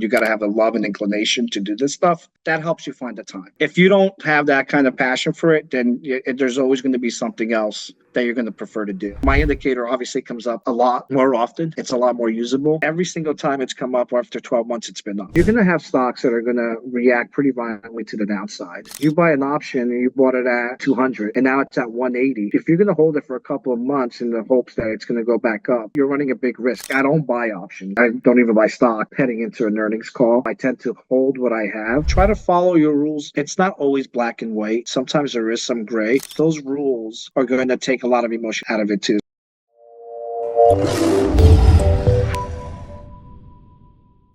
You got to have the love and inclination to do this stuff. That helps you find the time. If you don't have that kind of passion for it, then there's always going to be something else that you're going to prefer to do. My indicator obviously comes up a lot more often. It's a lot more usable. Every single time it's come up after 12 months, it's been up. You're going to have stocks that are going to react pretty violently to the downside. You buy an option and you bought it at 200 and now it's at 180. If you're going to hold it for a couple of months in the hopes that it's going to go back up, you're running a big risk. I don't buy options. I don't even buy stock heading into an earnings call. I tend to hold what I have. Try to follow your rules. It's not always black and white. Sometimes there is some gray. Those rules are going to take a lot of emotion out of it too.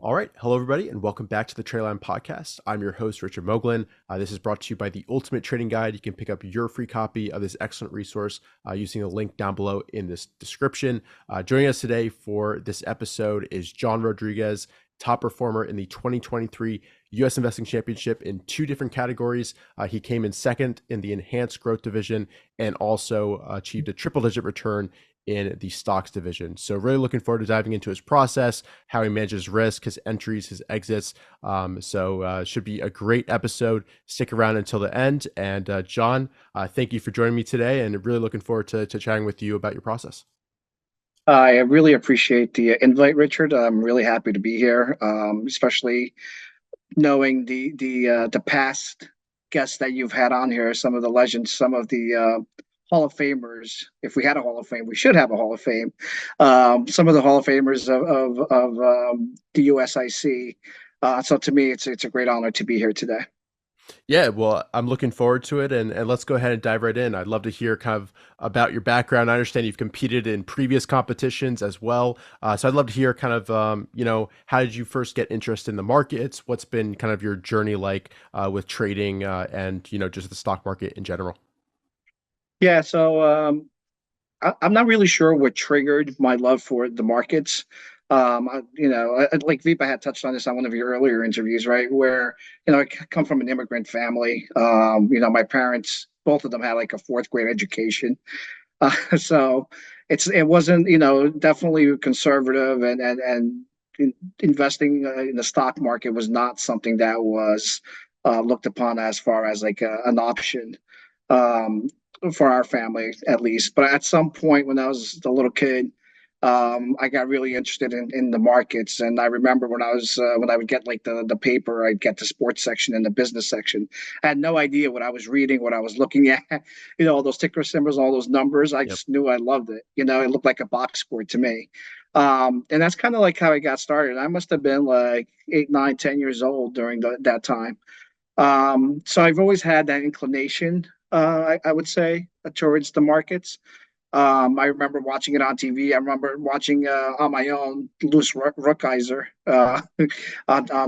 All right. Hello, everybody, and welcome back to the TraderLion podcast. I'm your host, Richard Moglen. This is brought to you by the Ultimate Trading Guide. You can pick up your free copy of this excellent resource using the link down below in this description. Joining us today for this episode is John Rodrigues, top performer in the 2023 U.S. Investing Championship in two different categories. He came in second in the Enhanced Growth Division and also achieved a triple-digit return in the stocks division. So really looking forward to diving into his process, how he manages risk, his entries, his exits. Should be a great episode. Stick around until the end. And John, thank you for joining me today, and really looking forward to chatting with you about your process. I really appreciate the invite, Richard. I'm really happy to be here, especially knowing the past guests that you've had on here, some of the legends, some of the Hall of Famers. If we had a Hall of Fame, we should have a Hall of Fame. Some of the Hall of Famers of the USIC. So to me, it's a great honor to be here today. Yeah, well, I'm looking forward to it, and let's go ahead and dive right in. I'd love to hear kind of about your background. I understand you've competed in previous competitions as well, so I'd love to hear kind of, how did you first get interested in the markets? What's been kind of your journey like with trading and just the stock market in general? Yeah, so I'm not really sure what triggered my love for the markets. Like Vipa had touched on this on one of your earlier interviews, right? Where, I come from an immigrant family. My parents, both of them had like a fourth grade education. So it wasn't, definitely conservative and investing in the stock market was not something that was looked upon as far as like an option. For our family at least. But at some point when I was a little kid, I got really interested in the markets. And I remember when I would get like the paper, I'd get the sports section and the business section. I had no idea what I was reading, what I was looking at, all those ticker symbols, all those numbers. I just knew I loved it. It looked like a box sport to me. And that's kind of like how I got started. I must have been like 8, 9, 10 years old during that time. So I've always had that inclination, I would say, towards the markets. I remember watching it on TV. I remember watching on my own Louis Rookheiser on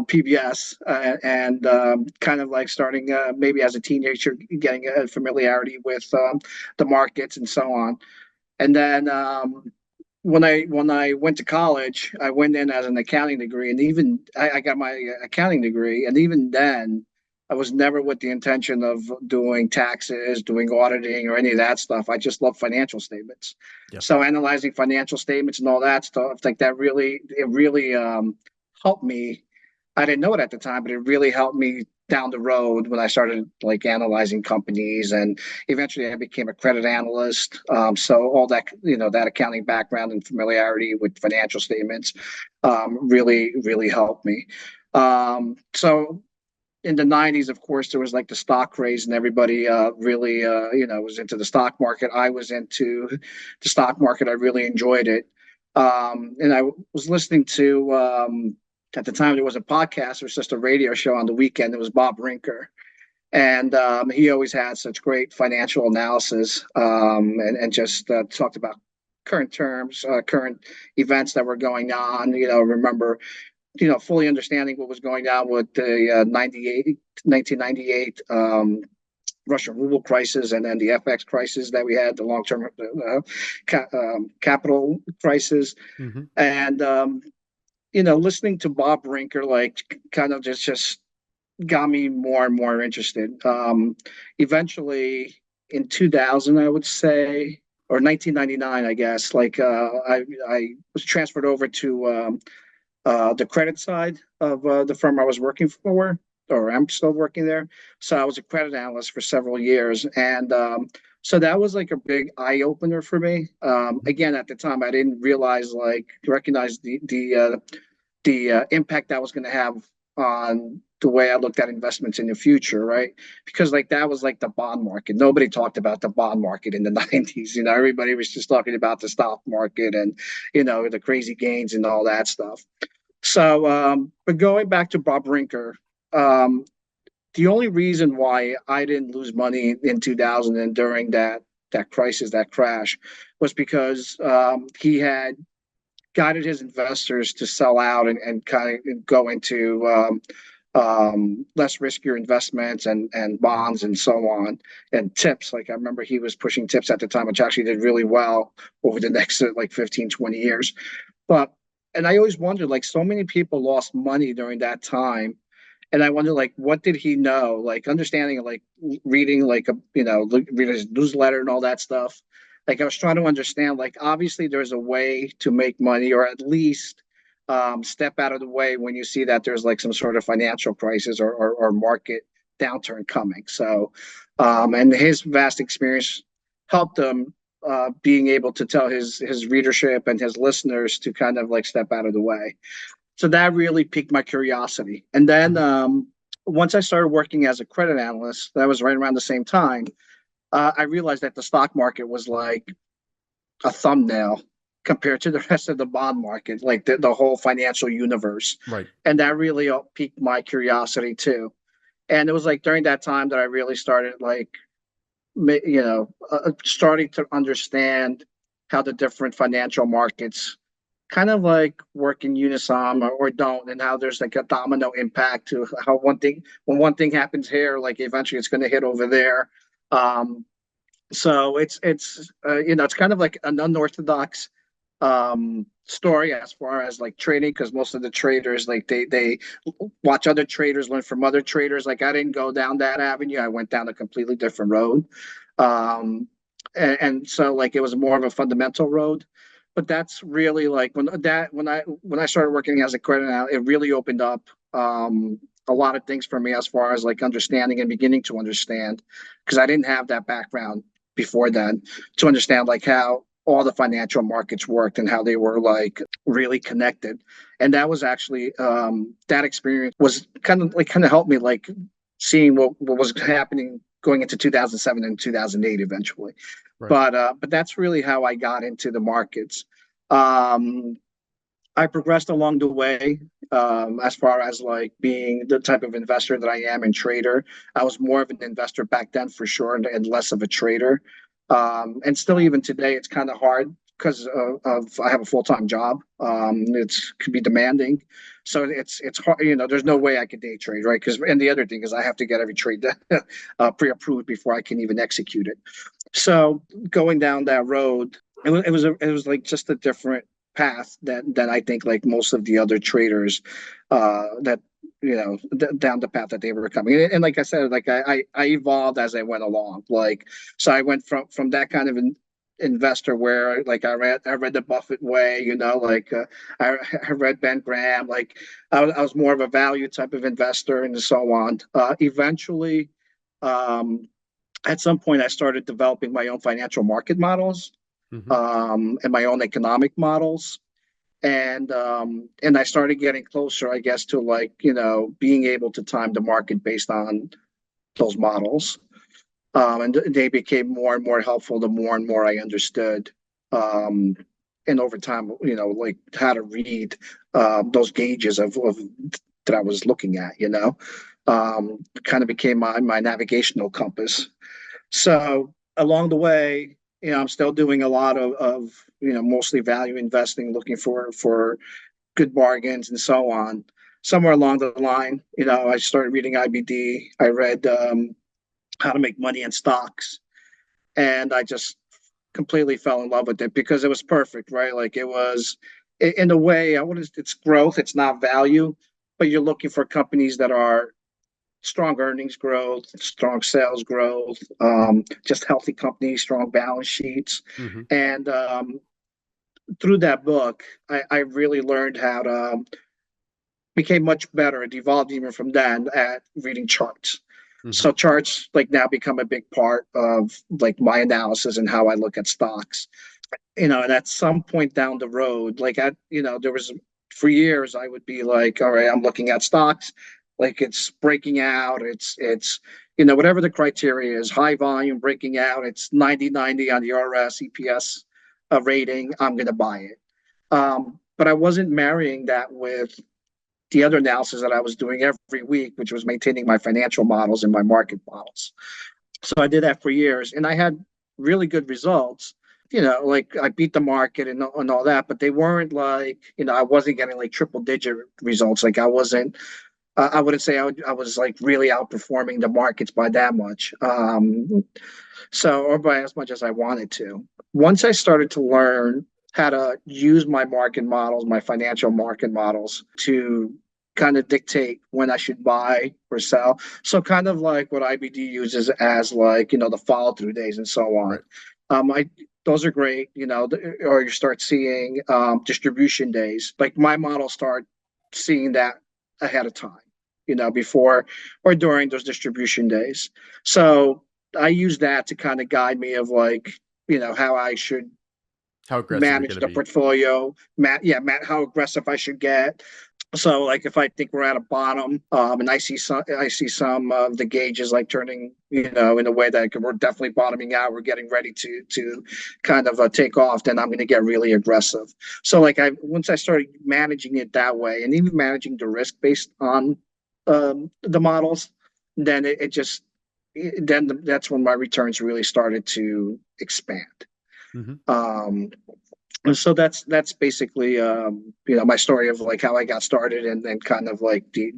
PBS, and kind of like starting maybe as a teenager, getting a familiarity with the markets and so on. And then when I went to college, I went in as an accounting degree, and even I got my accounting degree, and even then I was never with the intention of doing taxes, doing auditing, or any of that stuff. I just love financial statements. Yep. So analyzing financial statements and all that stuff, like that really helped me. I didn't know it at the time, but it really helped me down the road when I started like analyzing companies, and eventually I became a credit analyst. So all that, that accounting background and familiarity with financial statements really helped me. So in the 90s, of course, there was like the stock craze and everybody really, was into the stock market. I was into the stock market. I really enjoyed it. And I was listening to, at the time, there was a podcast. It was just a radio show on the weekend. It was Bob Rinker. And he always had such great financial analysis and just talked about current terms, current events that were going on. Remember, fully understanding what was going on with the 1998 Russian ruble crisis, and then the FX crisis that we had, the long-term capital crisis. Mm-hmm. And, listening to Bob Rinker, like kind of just got me more and more interested. Eventually in 2000, I would say, or 1999, I guess, like I was transferred over to the credit side of the firm I was working for, or I'm still working there. So I was a credit analyst for several years, and so that was like a big eye opener for me. Again, at the time, I didn't recognize the impact that was going to have on the way I looked at investments in the future, right? Because like that was like the bond market. Nobody talked about the bond market in the 90s. Everybody was just talking about the stock market and the crazy gains and all that stuff. So, but going back to Bob Rinker, um, the only reason why I didn't lose money in 2000 and during that crisis, that crash, was because he had guided his investors to sell out and kind of go into less riskier investments and bonds and so on, and tips. Like I remember he was pushing tips at the time, which actually did really well over the next like 15, 20 years. But and I always wondered, like so many people lost money during that time, and I wonder, like, what did he know? Like, understanding, like, reading, like, read his newsletter and all that stuff. Like, I was trying to understand, like, obviously there's a way to make money, or at least step out of the way when you see that there's like some sort of financial crisis or market downturn coming. So, and his vast experience helped him being able to tell his readership and his listeners to kind of like step out of the way. So that really piqued my curiosity. And then once I started working as a credit analyst, that was right around the same time, I realized that the stock market was like a thumbnail compared to the rest of the bond market, like the whole financial universe. Right. And that really piqued my curiosity too. And it was like during that time that I really started like, starting to understand how the different financial markets kind of like work in unison or don't, and how there's like a domino impact to how when one thing happens here, like eventually it's going to hit over there. Um, so it's kind of like an unorthodox story as far as like trading, because most of the traders like they watch other traders, learn from other traders. Like I didn't go down that avenue, I went down a completely different road. Um and so like it was more of a fundamental road. But that's really like when I started working as a credit analyst, it really opened up a lot of things for me as far as like understanding and beginning to understand, because I didn't have that background before then, to understand like how all the financial markets worked and how they were like really connected. And that was actually that experience was kind of helped me like seeing what was happening going into 2007 and 2008 eventually. Right. But that's really how I got into the markets. Um, I progressed along the way, as far as like being the type of investor that I am and trader. I was more of an investor back then for sure, and less of a trader. And still, even today, it's kind of hard because of I have a full time job. It's could be demanding, so it's hard. There's no way I could day trade, right? Because and the other thing is I have to get every trade pre approved before I can even execute it. So going down that road, it was like just a different path that I think like most of the other traders that down the path that they were coming. And like I said, like I evolved as I went along. Like so I went from that kind of investor where like I read the Buffett way, like I read Ben Graham. Like I was more of a value type of investor and so on. Eventually, um, at some point, I started developing my own financial market models, Mm-hmm. and my own economic models. And I started getting closer, I guess, to like, being able to time the market based on those models. And they became more and more helpful the more and more I understood. Um, and over time, like how to read those gauges of that I was looking at, kind of became my navigational compass. So along the way, I'm still doing a lot of mostly value investing, looking for good bargains and so on. Somewhere along the line, I started reading IBD. I read How to Make Money in Stocks, and I just completely fell in love with it because it was perfect, right? Like it was, in a way, it's growth, it's not value, but you're looking for companies that are strong earnings growth, strong sales growth, just healthy companies, strong balance sheets. Mm-hmm. And through that book, I really learned how to became much better. It evolved even from then at reading charts. Hmm. So charts like now become a big part of like my analysis and how I look at stocks. And at some point down the road, there was for years I would be like, all right, I'm looking at stocks, like it's breaking out, whatever the criteria is, high volume breaking out, it's 90/90 on the RS EPS rating, I'm going to buy it. But I wasn't marrying that with the other analysis that I was doing every week, which was maintaining my financial models and my market models. So I did that for years, and I had really good results. Like I beat the market and all that, but they weren't like, I wasn't getting like triple digit results. Like I wasn't, I wouldn't say I was like really outperforming the markets by that much. Or by as much as I wanted to. Once I started to learn how to use my market models, my financial market models to kind of dictate when I should buy or sell. So kind of like what IBD uses as like, the follow through days and so on. Right. I Those are great, or you start seeing distribution days. Like my model start seeing that ahead of time, before or during those distribution days. So I use that to kind of guide me of like, how I should How aggressive you're going manage to the be. portfolio, how aggressive I should get. So like if I think we're at a bottom, and I see some of the gauges like turning, in a way that we're definitely bottoming out, we're getting ready to kind of take off, then I'm going to get really aggressive. So like I once I started managing it that way, and even managing the risk based on the models, then it just that's when my returns really started to expand. Hmm. Um, so that's basically my story of like how I got started, and then kind of like the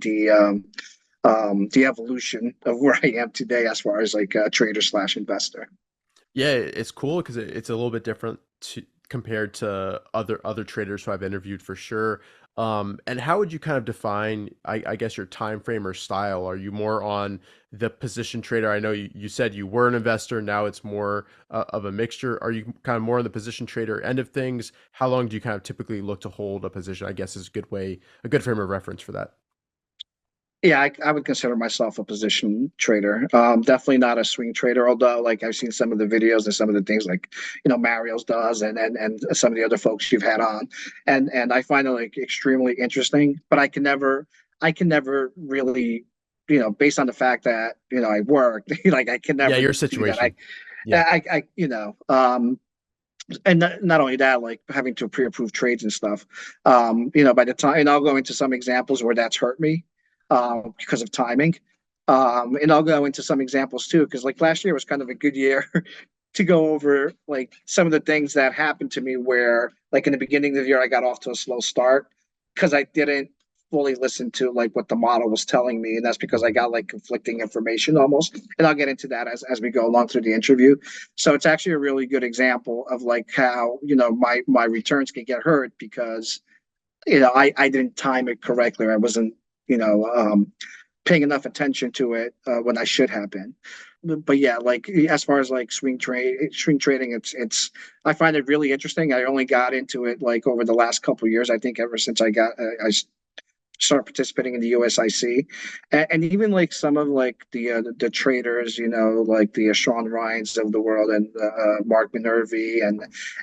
evolution of where I am today as far as like a trader slash investor. Yeah, it's cool because it's a little bit different compared to other traders who I've interviewed for sure. And how would you kind of define, I guess, your time frame or style? Are you more on the position trader? I know you said you were an investor. Now it's more of a mixture. Are you kind of more on the position trader end of things? How long do you kind of typically look to hold a position? I guess is a good frame of reference for that. Yeah, I would consider myself a position trader. Definitely not a swing trader, although like I've seen some of the videos and some of the things like Mario's does, and some of the other folks you've had on, and I find it like extremely interesting. But I can never really, based on the fact that I work, like I can Yeah, never your do that. I situation. Yeah. I, I and not only that, like having to pre-approve trades and stuff. By the time, and I'll go into some examples where that's hurt me because of timing. And I'll go into some examples too, because like last year was kind of a good year to go over like some of the things that happened to me where like in the beginning of the year I got off to a slow start because I didn't fully listen to like what the model was telling me, and that's because I Mhm. got like conflicting information almost. And I'll get into that as we go along through the interview. So it's actually a really good example of like how my returns can get hurt because I didn't time it correctly. I wasn't you know paying enough attention to it when I should have been. But yeah, like as far as like swing trading, it's I find it really interesting. I only got into it like over the last couple of years. I think ever since I start participating in the USIC, and even like some of like the traders, like the Sean Ryans of the world, and Mark Minervi,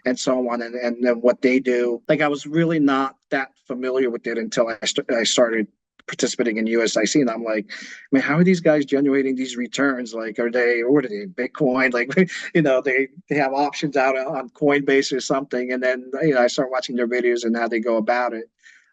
and so on, and then what they do. Like I was really not that familiar with it until I started participating in USIC, and I'm like, man, how are these guys generating these returns? Like, what are they, Bitcoin? Like, they have options out on Coinbase or something, and then I start watching their videos and how they go about it.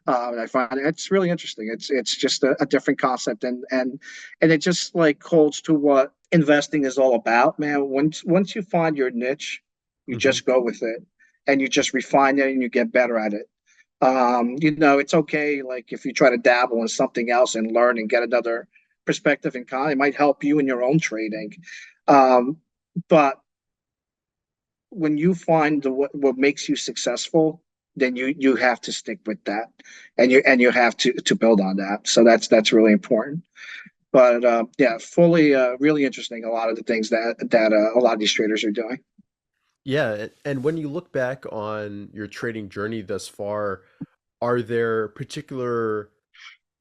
And I find it's really interesting. It's just a different concept, and it just like holds to what investing is all about, man. Once you find your niche, you Mhm. just go with it, and you just refine it, and you get better at it. It's okay like if you try to dabble in something else and learn and get another perspective and it might help you in your own trading. Um, but when you find what makes you successful, then you have to stick with that, and you have to build on that. So that's really important. But yeah, fully really interesting. A lot of the things that a lot of these traders are doing. Yeah, and when you look back on your trading journey thus far, are there particular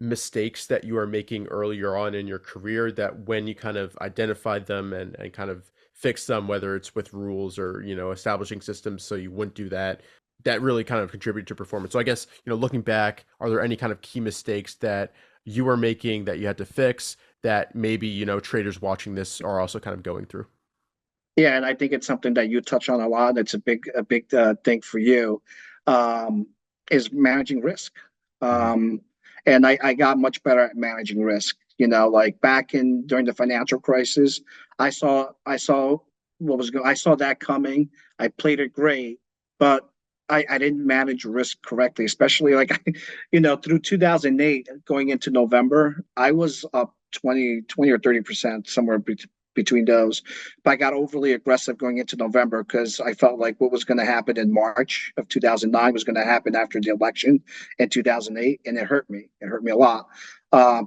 mistakes that you are making earlier on in your career that when you kind of identified them and kind of fix them, whether it's with rules or, establishing systems so you wouldn't do that, that really kind of contributed to performance. So I guess, looking back, are there any kind of key mistakes that you were making that you had to fix that maybe, traders watching this are also kind of going through? Yeah, and I think it's something that you touch on a lot. It's a big thing for you, um, is managing risk. Mhm. Um, and I got much better at managing risk. Like back in during the financial crisis, I saw I saw that coming. I played it great, but I didn't manage risk correctly, especially like through 2008 going into November, I was up 20 or 30% somewhere between those. But I got overly aggressive going into November because I felt like what was going to happen in March of 2009 was going to happen after the election in 2008, and it hurt me. It hurt me a lot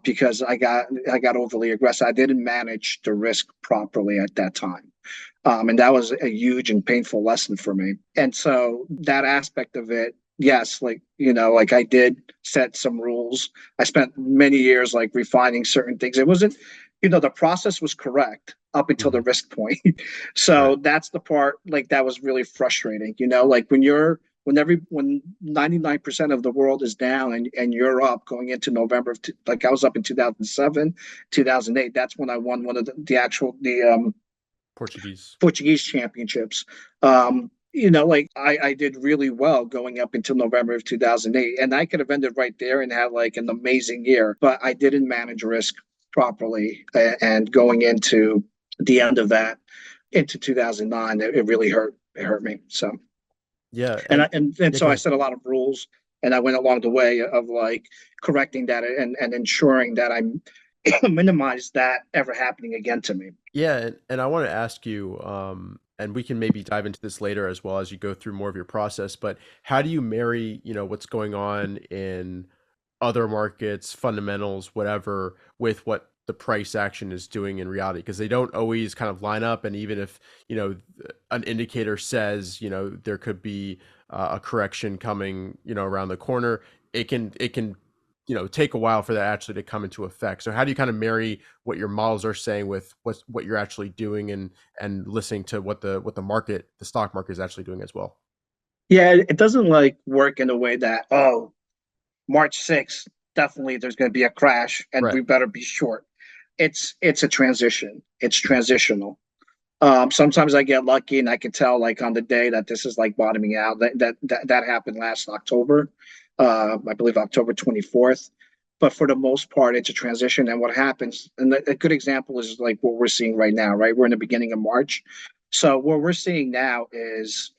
because I got overly aggressive. I didn't manage the risk properly at that time. And that was a huge and painful lesson for me. And so that aspect of it, yes, like I did set some rules. I spent many years like refining certain things. It wasn't, the process was correct up until the Mhm. risk point. Right. So that's the part like that was really frustrating, like when 99% of the world is down and you're up going into November like I was up in 2007, 2008. That's when I won one of the Portuguese. Portuguese championships. Like I did really well going up until November of 2008, and I could have ended right there and had like an amazing year, but I didn't manage risk properly. And going into the end of that, into 2009, it really hurt. It hurt me. So, Yeah. and And and yeah, so go I ahead. set a lot of rules, and I went along the way of like correcting that and ensuring that I minimize that ever happening again to me. Yeah, and I want to ask you, and we can maybe dive into this later as well as you go through more of your process, but how do you marry, what's going on in other markets, fundamentals, whatever, with what the price action is doing in reality? Because they don't always kind of line up, and even if, an indicator says, there could be a correction coming, around the corner, it can take a while for that actually to come into effect. So how do you kind of marry what your models are saying with what you're actually doing and listening to the stock market is actually doing as well? Yeah, it doesn't like work in a way that, oh, March 6th, definitely there's going to be a crash and Right. we better be short. It's a transition. It's transitional. Sometimes I get lucky and I can tell like on the day that this is like bottoming out. That happened last October, I believe October 24th. But for the most part, it's a transition. And what happens, and a good example is like what we're seeing right now, right? We're in the beginning of March. So what we're seeing now is,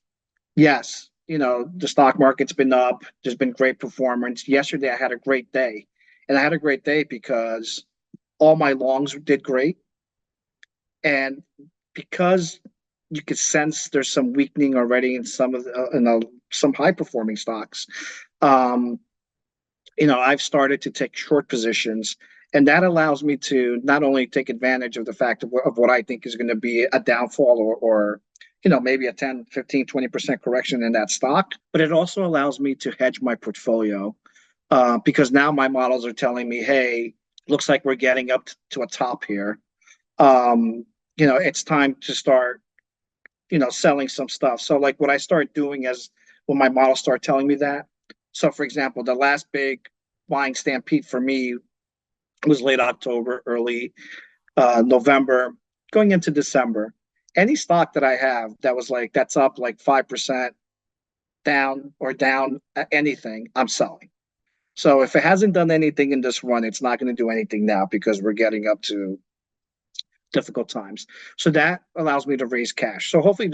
yes, the stock market's been up. There's been great performance. Yesterday, I had a great day. And I had a great day because all my longs did great. And because you could sense there's some weakening already in some high performing stocks, um, I've started to take short positions. And that allows me to not only take advantage of the fact of what I think is going to be a downfall or maybe a 10, 15, 20% correction in that stock, but it also allows me to hedge my portfolio because now my models are telling me, hey, looks like we're getting up to a top here. Um, it's time to start, selling some stuff. So like what I start doing is when my models start telling me that. So for example, the last big buying stampede for me was late October, early November, going into December. Any stock that I have that's up like 5% down or down anything, I'm selling. So if it hasn't done anything in this run, it's not going to do anything now because we're getting up to difficult times. So that allows me to raise cash. So hopefully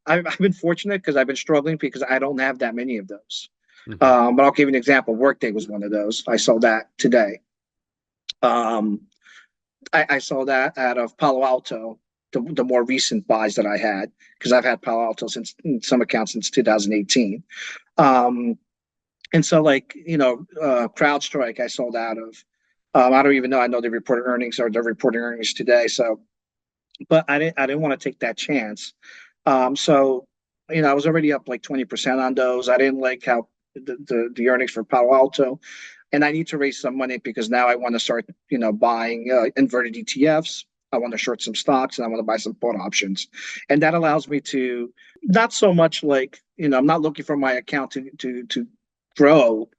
I've been fortunate because I've been struggling because I don't have that many of those. Hmm. But I'll give you an example. Workday was one of those. I sold that today. Um, I saw that out of Palo Alto, the more recent buys that I had, because I've had Palo Alto since in some accounts since 2018. Um, and so like, CrowdStrike, I sold out of. I don't even know. I know they reported earnings or they're reporting earnings today. So, but I didn't want to take that chance. So, I was already up like 20% on those. I didn't like how the earnings for Palo Alto. and I need to raise some money because now I want to start, buying inverted ETFs. I want to short some stocks and I want to buy some put options, and that allows me to not so much like I'm not looking for my account to grow,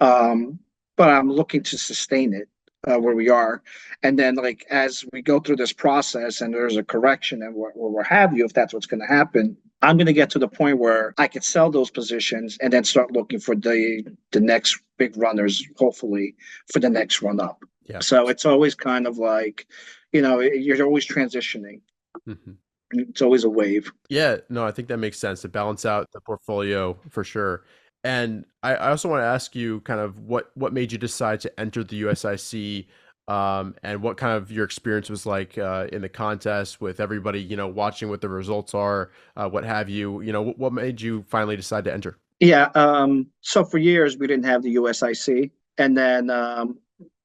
um, but I'm looking to sustain it where we are. And then, like, as we go through this process and there's a correction and what have you, if that's what's going to happen, I'm going to get to the point where I could sell those positions and then start looking for the next big runners, hopefully, for the next run up. Yeah. So it's always kind of like, you're always transitioning. Mhm. It's always a wave. Yeah, no, I think that makes sense to balance out the portfolio for sure. And I also want to ask you kind of what made you decide to enter the USIC, and what kind of your experience was like in the contest with everybody, watching what the results are, what have you. What made you finally decide to enter? Yeah. So for years we didn't have the USIC, and then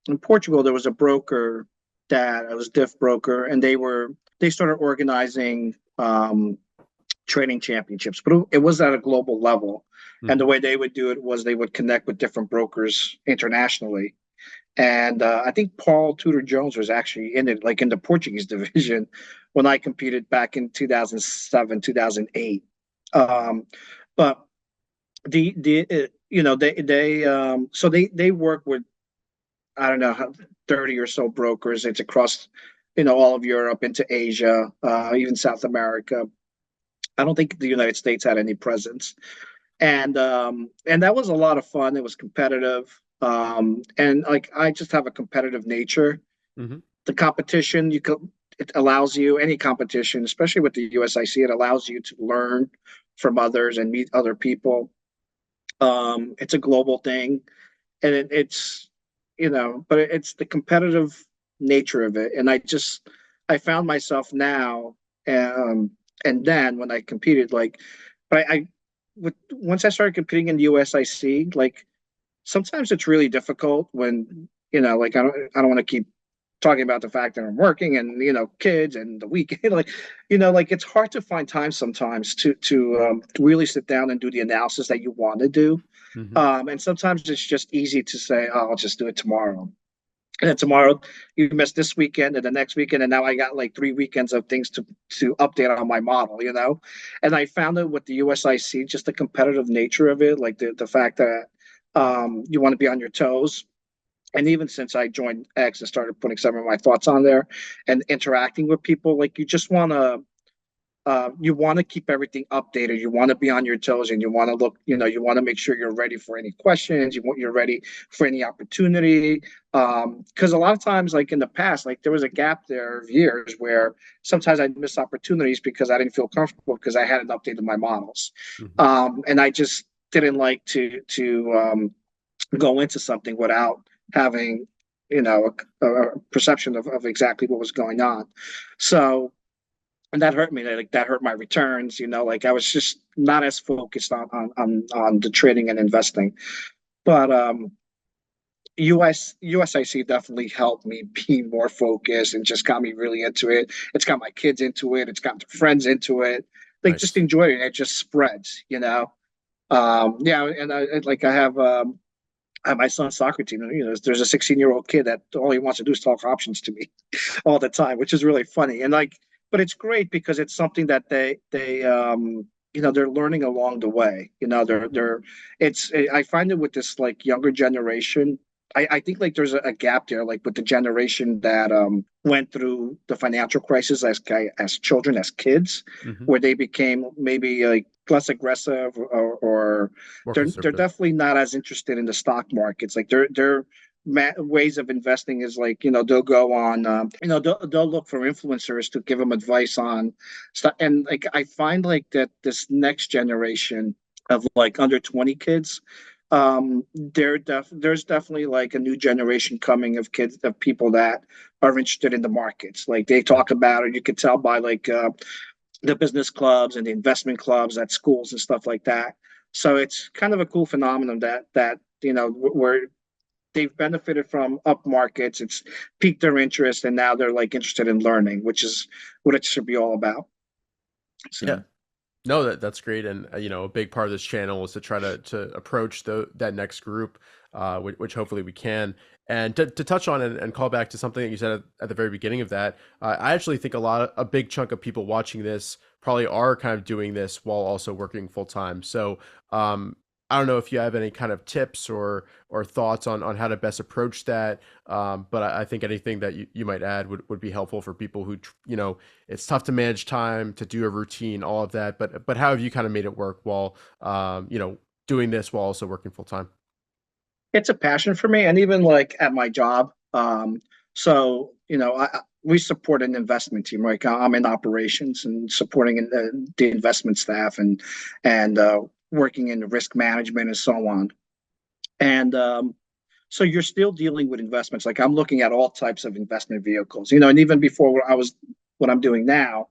in Portugal there was a broker that it was diff broker, and they started organizing trading championships, but it was at a global level. And the Hmm. way they would do it was they would connect with different brokers internationally. And I think Paul Tudor Jones was actually in it, like in the Portuguese division, when I competed back in 2007, 2008. But they work with, I don't know, 30 or so brokers. It's across all of Europe into Asia, even South America. I don't think the United States had any presence, and that was a lot of fun. It was competitive, and like I just have a competitive nature. Hmm. The competition, it allows you, any competition, especially with the USIC, it allows you to learn from others and meet other people. It's a global thing, and but it's the competitive nature of it. And I found myself now, um, and then when I competed, like, but once I started competing in the USIC, like sometimes it's really difficult when like I don't want to keep talking about the fact that I'm working and kids and the weekend like it's hard to find time sometimes to really sit down and do the analysis that you want to do. Hmm. And sometimes it's just easy to say, oh, I'll just do it tomorrow. And then tomorrow you miss this weekend and the next weekend, and now I got like 3 weekends of things to update on my model. And I found it with the USIC, just the competitive nature of it, like the fact that you want to be on your toes. And even since I joined X and started putting some of my thoughts on there and interacting with people, like you want to keep everything updated. You want to be on your toes, and you want to look. You want to make sure you're ready for any questions. You're ready for any opportunity. Because a lot of times, like in the past, like there was a gap there of years where sometimes I'd miss opportunities because I didn't feel comfortable because I hadn't updated my models, Hmm. and I just didn't like to go into something without having a perception of exactly what was going on. So, and that hurt me. Like that hurt my returns. Like I was just not as focused on the trading and investing. But USIC definitely helped me be more focused and just got me really into it. It's got my kids into it. It's got their friends into it. They just Nice. enjoy it. It just spreads. Yeah, and I have my son's soccer team. There's a 16-year-old kid that all he wants to do is talk options to me all the time, which is really funny. And like, but it's great because it's something that they're learning along the way. Mhm. I find it with this like younger generation. I think like there's a gap there, like with the generation that went through the financial crisis as children, as kids, Mhm. where they became maybe like less aggressive, or More they're conservative. definitely not as interested in the stock markets. Like their ways of investing is like they'll go on they'll look for influencers to give them advice on stuff. And like I find like that this next generation of like under 20 kids, there's definitely like a new generation coming of kids, of people that are interested in the markets. Like they Yeah. talk about it, you could tell by like the business clubs and the investment clubs at schools and stuff like that. So it's kind of a cool phenomenon that where they've benefited from up markets. It's piqued their interest, and now they're like interested in learning, which is what it should be all about. Yeah. So No, that's great, and a big part of this channel is to try to approach that next group, which hopefully we can. And to touch on and call back to something that you said at the very beginning of that, I actually think a big chunk of people watching this probably are kind of doing this while also working full time. So um, I don't know if you have any kind of tips or thoughts on how to best approach that. But I think anything that you might add would be helpful for people who it's tough to manage time, to do a routine, all of that. But how have you kind of made it work while doing this while also working full time? It's a passion for me, and even like at my job. So we support an investment team, right? I'm in operations and supporting the investment staff and working in risk management and so on. And so you're still dealing with investments. Like I'm looking at all types of investment vehicles, and even before what I'm doing now,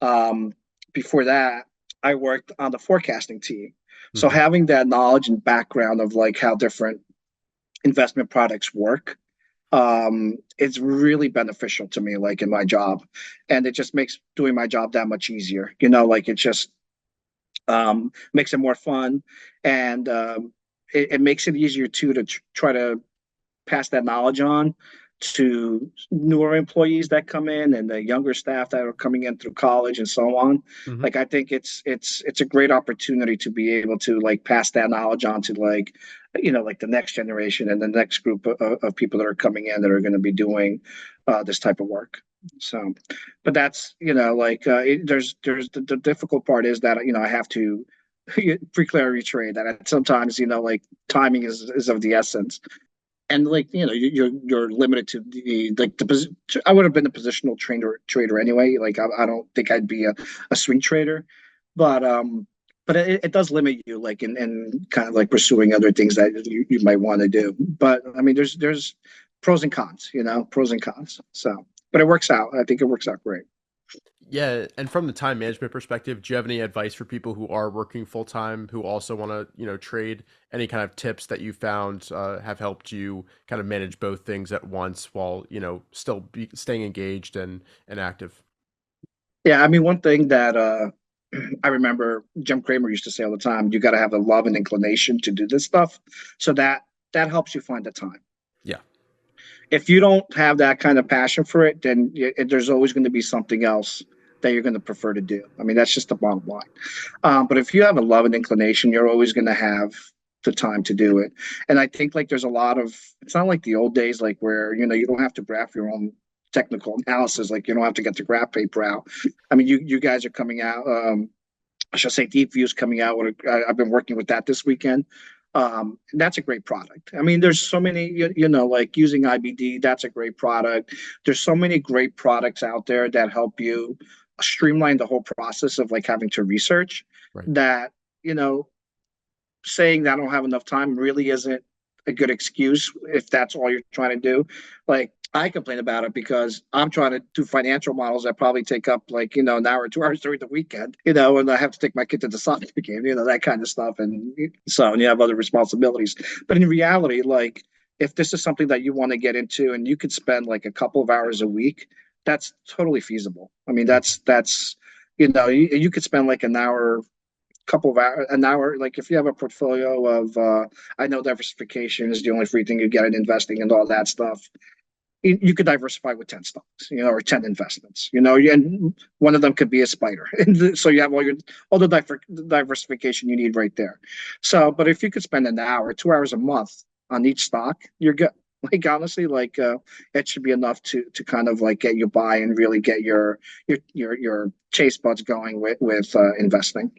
um, before that, I worked on the forecasting team. So Hmm. having that knowledge and background of like how different investment products work, it's really beneficial to me, like in my job, and it just makes doing my job that much easier. Like it just makes it more fun, and it makes it easier too to try to pass that knowledge on to newer employees that come in and the younger staff that are coming in through college and so on. Hmm. Like I think it's a great opportunity to be able to like pass that knowledge on to like the next generation and the next group of people that are coming in that are going to be doing this type of work. So, but that's there's the difficult part is that I have to pre-clarity trade that sometimes like timing is of the essence, and like you're limited to the I would have been a positional trader anyway. Like I don't think I'd be a swing trader, but it does limit you like in kind of like pursuing other things that you might want to do. But I mean there's pros and cons, pros and cons. So but it works out. I think it works out great. Yeah, and from the time management perspective, do you have any advice for people who are working full time who also want to, trade? Any kind of tips that you found have helped you kind of manage both things at once while, still staying engaged and active? Yeah, I mean one thing that I remember Jim Cramer used to say all the time, you got to have the love and inclination to do this stuff. So that helps you find the time. Yeah. If you don't have that kind of passion for it, then there's always going to be something else that you're going to prefer to do. I mean, that's just the bottom line. But if you have a love and inclination, you're always going to have the time to do it. And I think like there's a lot of, it's not like the old days, like where, you don't have to graph your own technical analysis. Like you don't have to get the graph paper out. I mean, you guys are coming out. I should say Deep View's coming out. I've been working with that this weekend. That's a great product. I mean, there's so many, like using IBD, that's a great product. There's so many great products out there that help you streamline the whole process of like having to research Right. that, you know, saying that I don't have enough time really isn't a good excuse if that's all you're trying to do. Like I complain about it because I'm trying to do financial models that probably take up like, an hour, 2 hours during the weekend, and I have to take my kid to the soccer game, that kind of stuff. And so and you have other responsibilities. But in reality, like if this is something that you want to get into and you could spend like a couple of hours a week, that's totally feasible. I mean, that's you could spend like an hour, like if you have a portfolio of I know diversification is the only free thing you get in investing and all that stuff. You could diversify with 10 stocks, or 10 investments, and one of them could be a spider. And so you have all the diversification you need right there. So, but if you could spend an hour, 2 hours a month on each stock, you're good. Like honestly, like it should be enough to kind of like get you by and really get your chase buds going with investing.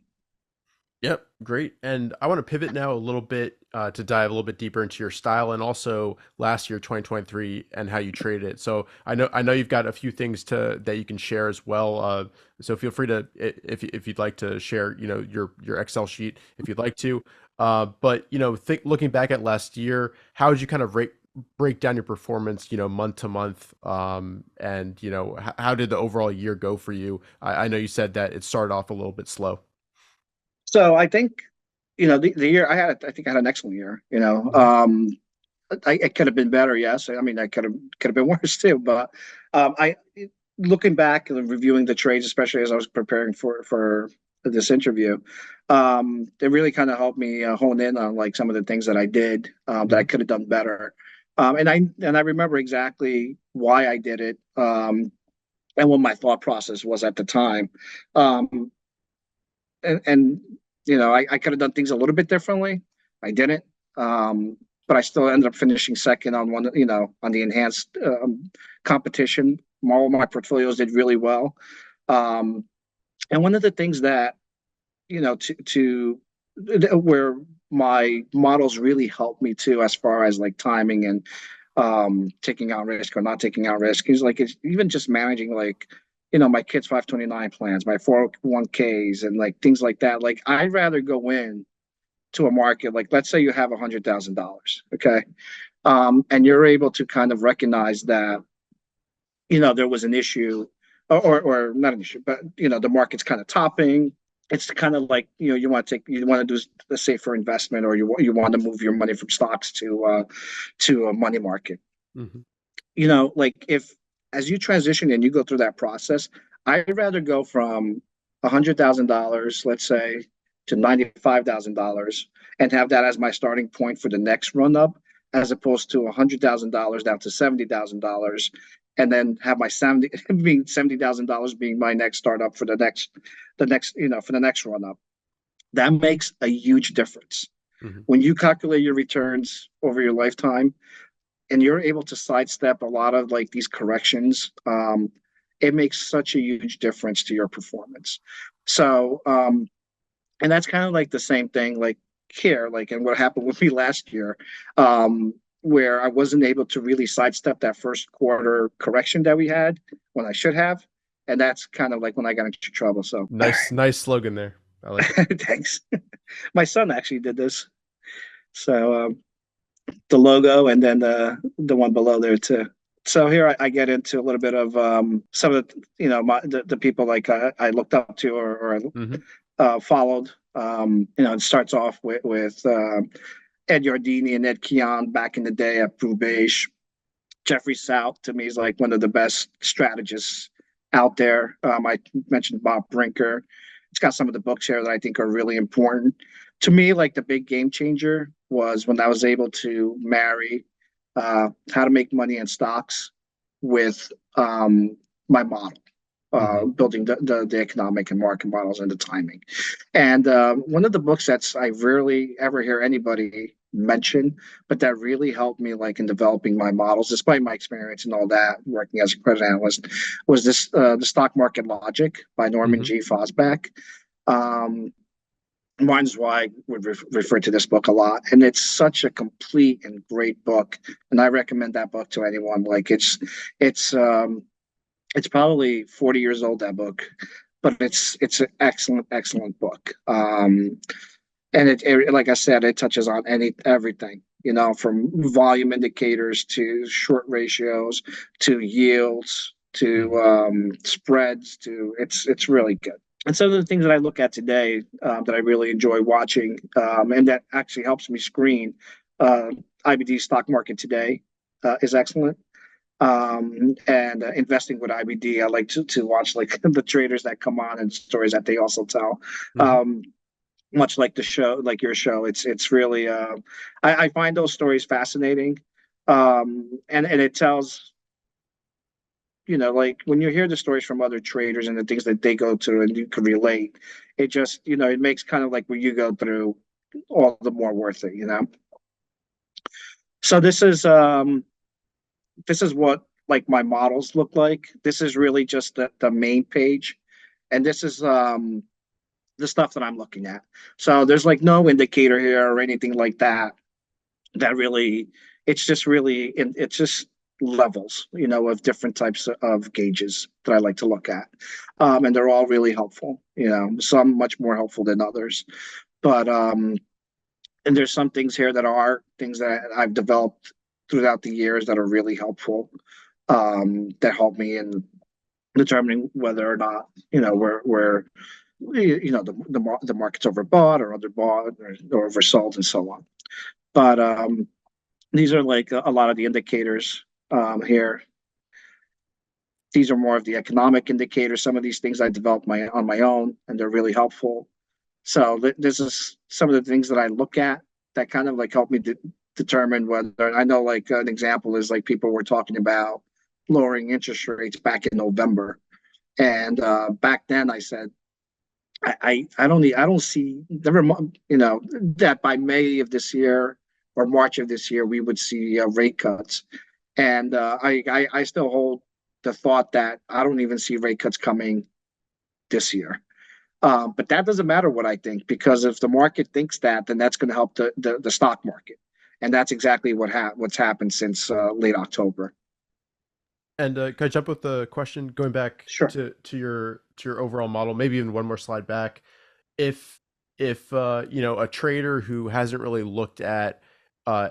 Yep, great. And I want to pivot now a little bit to dive a little bit deeper into your style and also last year 2023 and how you traded it. So I know you've got a few things that you can share as well. So feel free to if you'd like to share, your Excel sheet if you'd like to. But looking back at last year, how would you kind of break down your performance, month to month, and how did the overall year go for you? I know you said that it started off a little bit slow. So I think, the year I think I had an excellent year. Mhm. It could have been better. Yes, I mean, I could have been worse too. But I looking back and reviewing the trades, especially as I was preparing for this interview. It really kind of helped me hone in on like some of the things that I did that I Hmm. could have done better. And I remember exactly why I did it, and what my thought process was at the time. Um, and I could have done things a little bit differently. I didn't, um, but I still ended up finishing second on one, on the enhanced competition. All my portfolios did really well, um, and one of the things that to where my models really helped me too, as far as like timing and taking out risk or not taking out risk, is like it's even just managing like my kids 529 plans, my 401ks, and like things like that. Like I'd rather go in to a market, like let's say you have $100,000, okay, and you're able to kind of recognize that there was an issue, or not an issue, but the market's kind of topping. It's kind of like you want to do a safer investment, or you want to move your money from stocks to a money market. Hmm. Like if as you transition and you go through that process, I'd rather go from $100,000, let's say, to $95,000, and have that as my starting point for the next run up, as opposed to $100,000 down to $70,000, and then have my 70 being $70,000 being my next startup for the next run up. That makes a huge difference Hmm. when you calculate your returns over your lifetime, and you're able to sidestep a lot of like these corrections. It makes such a huge difference to your performance. So, and that's kind of like the same thing, like here, like, and what happened with me last year, where I wasn't able to really sidestep that first quarter correction that we had when I should have. And that's kind of like when I got into trouble. So, Nice slogan there. I like it. thanks. My son actually did this. So, the logo, and then the one below there too. So here I get into a little bit of some of the people like I looked up to, or Hmm. followed. It starts off with Ed Yardini and Ed Keon back in the day at Brew Beige. Jeffrey South to me is like one of the best strategists out there. I mentioned Bob Brinker. It's got some of the books here that I think are really important. To me, like the big game changer was when I was able to marry how to make money in stocks with my model, Hmm. building the economic and market models and the timing. And one of the books that's I rarely ever hear anybody mention, but that really helped me like in developing my models, despite my experience and all that working as a credit analyst, was this the Stock Market Logic by Norman Hmm. G. Fosback. Um, Mine is why I would refer to this book a lot, and it's such a complete and great book, and I recommend that book to anyone. Like it's it's probably 40 years old, that book, but it's an excellent book. And it like I said, it touches on everything, from volume indicators to short ratios to yields to Hmm. spreads to it's really good. And some of the things that I look at today, that I really enjoy watching, and that actually helps me screen, uh, IBD stock market today is excellent. And investing with IBD, I like to watch like the traders that come on and stories that they also tell. Hmm. Um, Much like the show, like your show, it's really I find those stories fascinating, and it tells, like when you hear the stories from other traders and the things that they go through and you can relate, it just it makes kind of like what you go through all the more worth it. So this is what like my models look like. This is really just the main page, and this is the stuff that I'm looking at. So there's like no indicator here or anything like that. That really, it's just levels, of different types of gauges that I like to look at, and they're all really helpful. Some much more helpful than others, but and there's some things here that are things that I've developed throughout the years that are really helpful, that help me in determining whether or not we're the market's overbought or underbought, or oversold and so on. But these are like a lot of the indicators here. These are more of the economic indicators. Some of these things I developed on my own, and they're really helpful. So this is some of the things that I look at that kind of like help me determine whether I know. Like an example is like people were talking about lowering interest rates back in November, and back then I said I don't see never that by May of this year or March of this year we would see rate cuts, and I still hold the thought that I don't even see rate cuts coming this year. But that doesn't matter what I think, because if the market thinks that, then that's going to help the stock market, and that's exactly what's happened since late October. And can I jump with the question going back Sure. to your overall model, maybe even one more slide back? If you know, a trader who hasn't really looked at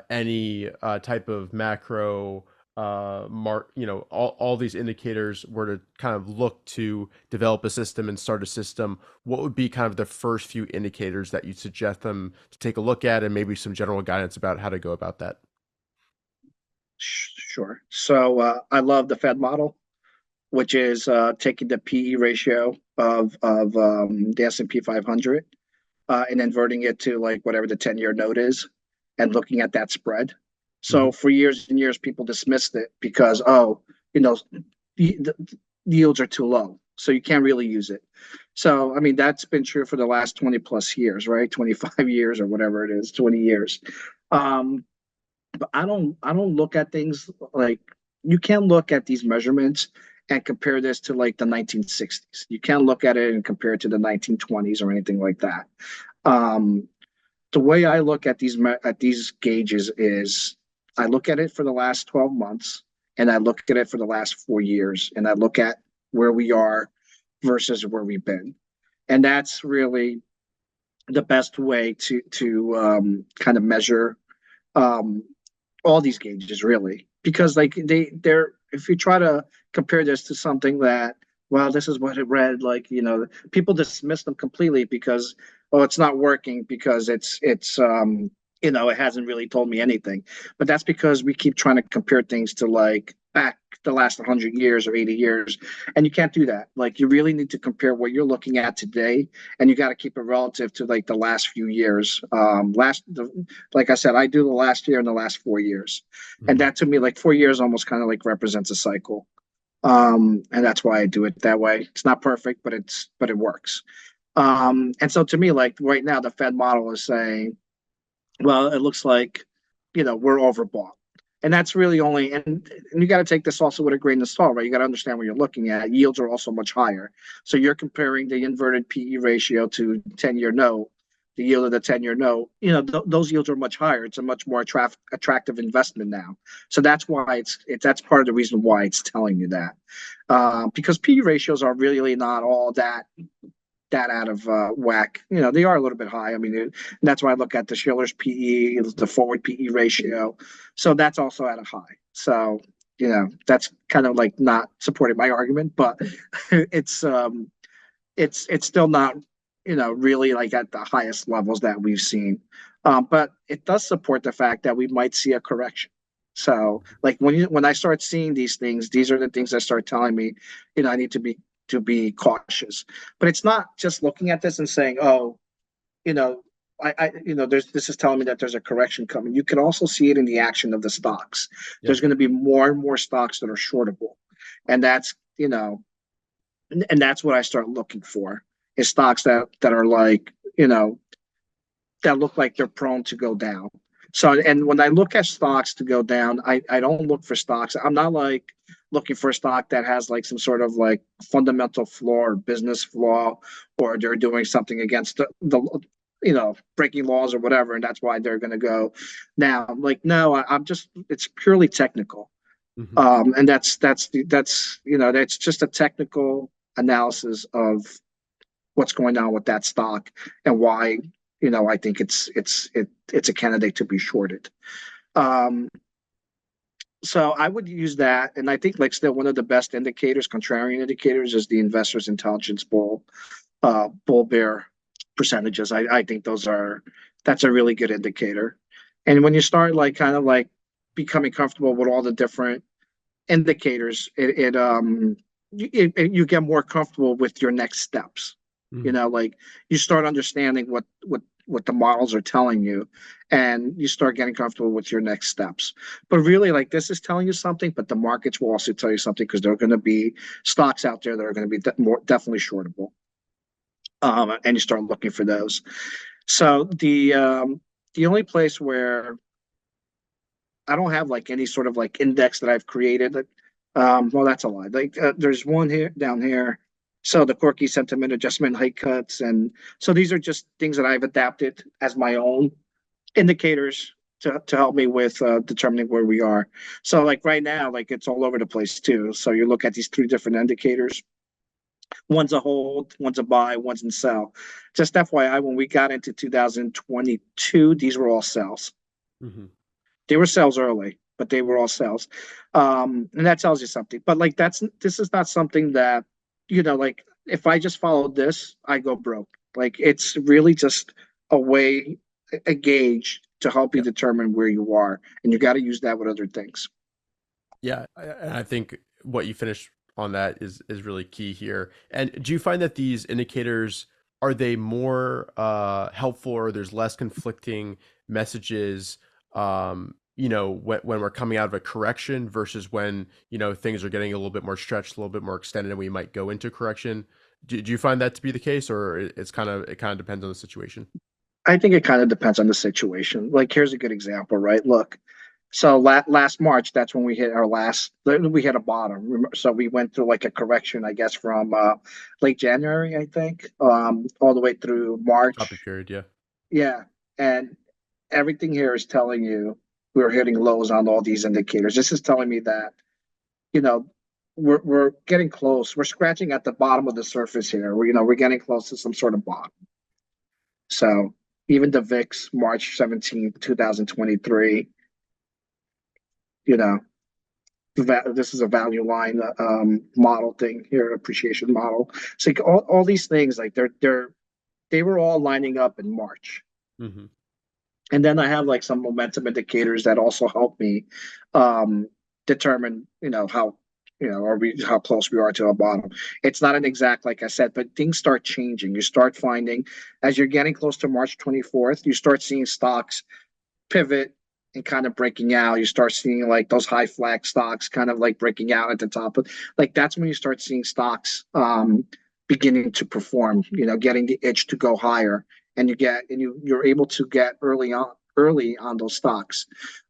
any type of macro you know, all these indicators were to kind of look to develop a system and start a system, what would be kind of the first few indicators that you'd suggest them to take a look at, and maybe some general guidance about how to go about that? Sure. So I love the Fed model, which is taking the PE ratio of the S&P 500 and inverting it to like whatever the 10-year note is, and looking at that spread. Hmm. So for years and years, people dismissed it because, oh, you know, the yields are too low, so you can't really use it. So I mean, that's been true for the last 20 plus years, right? 25 years or whatever it is, 20 years. Um, but I don't look at things like, you can't look at these measurements and compare this to like the 1960s. You can't look at it and compare it to the 1920s or anything like that. Um, the way I look at these gauges is I look at it for the last 12 months, and I look at it for the last 4 years, and I look at where we are versus where we've been. And that's really the best way to kind of measure um, all these gauges, really, because like they're if you try to compare this to something that, well, this is what it read like, people dismiss them completely because, oh, it's not working because it hasn't really told me anything. But that's because we keep trying to compare things to like back the last 100 years or 80 years, and you can't do that. Like, you really need to compare what you're looking at today, and you got to keep it relative to like the last few years. Like I said, I do the last year and the last 4 years, and Hmm. that to me, like 4 years almost kind of like represents a cycle. And that's why I do it that way. It's not perfect, but it works. And so to me, like right now, the Fed model is saying, well, it looks like, we're overbought. And that's really only, and you got to take this also with a grain of salt, right? You got to understand what you're looking at. Yields are also much higher. So you're comparing the inverted PE ratio to 10-year note, the yield of the 10-year note, those yields are much higher. It's a much more attractive investment now. So that's why that's part of the reason why it's telling you that. Because PE ratios are really not all that out of whack. They are a little bit high. I mean, that's why I look at the Shiller's PE, the forward PE ratio. So that's also at a high. So, that's kind of like not supporting my argument, but it's still not, really like at the highest levels that we've seen. But it does support the fact that we might see a correction. So, like when I start seeing these things, these are the things that start telling me, I need to be cautious. But it's not just looking at this and saying, oh, you know, this is telling me that there's a correction coming. You can also see it in the action of the stocks. Yeah. There's going to be more and more stocks that are shortable, and that's what I start looking for, is stocks that are like, that look like they're prone to go down. So, and when I look at stocks to go down, I don't look for stocks. I'm not like looking for a stock that has like some sort of like fundamental flaw or business flaw, or they're doing something against the breaking laws or whatever, and that's why they're going to go now. Like, no, I'm just, it's purely technical. Hmm. And that's just a technical analysis of what's going on with that stock, and why I think it's a candidate to be shorted. Um, so I would use that, and I think like still one of the best indicators, contrarian indicators, is the investors intelligence bull bear percentages. I think that's a really good indicator. And when you start like kind of like becoming comfortable with all the different indicators, you get more comfortable with your next steps. Mhm. Like you start understanding what the models are telling you, and you start getting comfortable with your next steps. But really, like this is telling you something, but the markets will also tell you something because there are going to be stocks out there that are going to be definitely shortable, and you start looking for those. So the only place where I don't have like any sort of like index that I've created. Well, that's a lie. Like there's one here down here. So the quirky sentiment adjustment hike cuts, and so these are just things that I've adapted as my own indicators to help me with determining where we are. So like right now, like it's all over the place too. So you look at these three different indicators. One's a hold, one's a buy, one's in sell. Just FYI, when we got into 2022, these were all sells. Mhm. They were sales early, but they were all sales. And that tells you something. But like this is not something that, like if I just followed this, I go broke. Like it's really just a way, a gauge to help you Yeah. determine where you are. And you got to use that with other things. Yeah, and I think what you finished on that is really key here. And do you find that these indicators are they more helpful, or there's less conflicting messages when we're coming out of a correction versus when, things are getting a little bit more stretched, a little bit more extended, and we might go into correction? Do you find that to be the case, or it kind of depends on the situation? I think it kind of depends on the situation. Like here's a good example, right? Look, so last March, that's when we hit our we hit a bottom. So we went through like a correction, I guess, from late January, I think, all the way through Topic March. period, yeah. Yeah. And everything here is telling you we're hitting lows on all these indicators. This is telling me that, you know, we're getting close. We're scratching at the bottom of the surface here. We're getting close to some sort of bottom. So even the VIX, March 17th, 2023, you know, this is a value line model thing here, appreciation model. So like, all these things, like they were all lining up in March. Hmm. And then I have like some momentum indicators that also help me um, determine, how, are we how close we are to a bottom. It's not an exact, like I said, but things start changing. You start finding as you're getting close to March 24th, you start seeing stocks pivot and kind of breaking out. You start seeing like those high flag stocks kind of like breaking out at the top of like that's when you start seeing stocks beginning to perform, getting the itch to go higher. And you're able to get early on those stocks.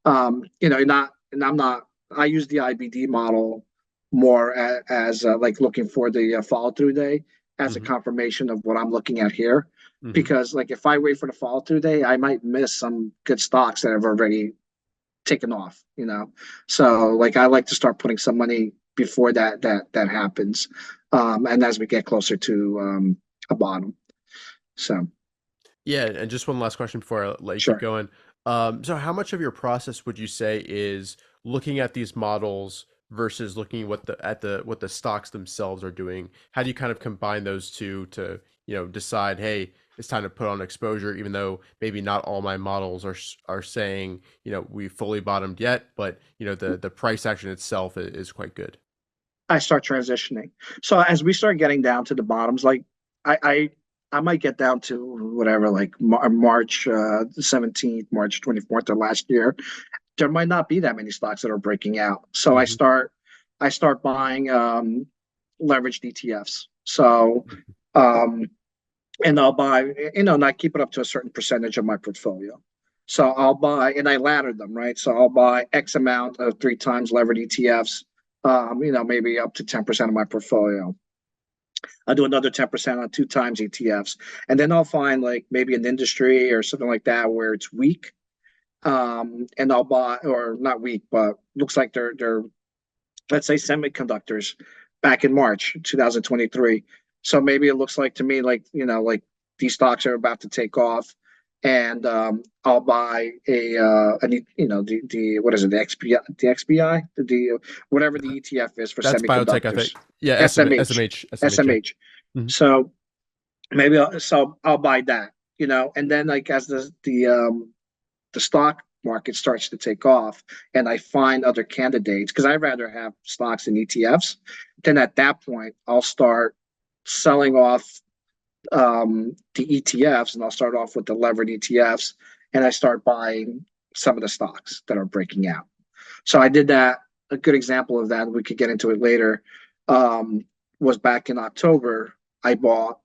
Not and I'm not I use the IBD model more as like looking for the follow through day as a Hmm. confirmation of what I'm looking at here Hmm. because like if I wait for the follow through day, I might miss some good stocks that have already taken off. So like I like to start putting some money before that happens, and as we get closer to a bottom. So Yeah, and just one last question before I let you keep sure. going. So how much of your process would you say is looking at these models versus looking at what the stocks themselves are doing? How do you kind of combine those two to, decide, hey, it's time to put on exposure, even though maybe not all my models are saying, we fully bottomed yet, but the price action itself is quite good. I start transitioning. So as we start getting down to the bottoms, like I I, I might get down to whatever, like March 17th, March 24th of last year. There might not be that many stocks that are breaking out. So Hmm. I start buying leveraged ETFs. So um, and I'll buy, and I keep it up to a certain percentage of my portfolio. So I'll buy, and I ladder them, right? So I'll buy X amount of three times levered ETFs, maybe up to 10% of my portfolio. I'll do another 10% on two times ETFs. And then I'll find like maybe an industry or something like that where it's weak. And I'll buy, or not weak, but looks like they're let's say semiconductors back in March 2023. So maybe it looks like to me like like these stocks are about to take off, and I'll buy the what is it, the XBI whatever the ETF is for That's biotech, I think. semiconductors, Yeah, SM, SMH SMH, SMH, yeah. SMH. Hmm. So maybe I'll buy that, and then like as the stock market starts to take off and I find other candidates, because I'd rather have stocks and ETFs, then at that point, I'll start selling off the ETFs, and I'll start off with the levered ETFs, and I start buying some of the stocks that are breaking out. So I did that. A good example of that, we could get into it later, was back in October. I bought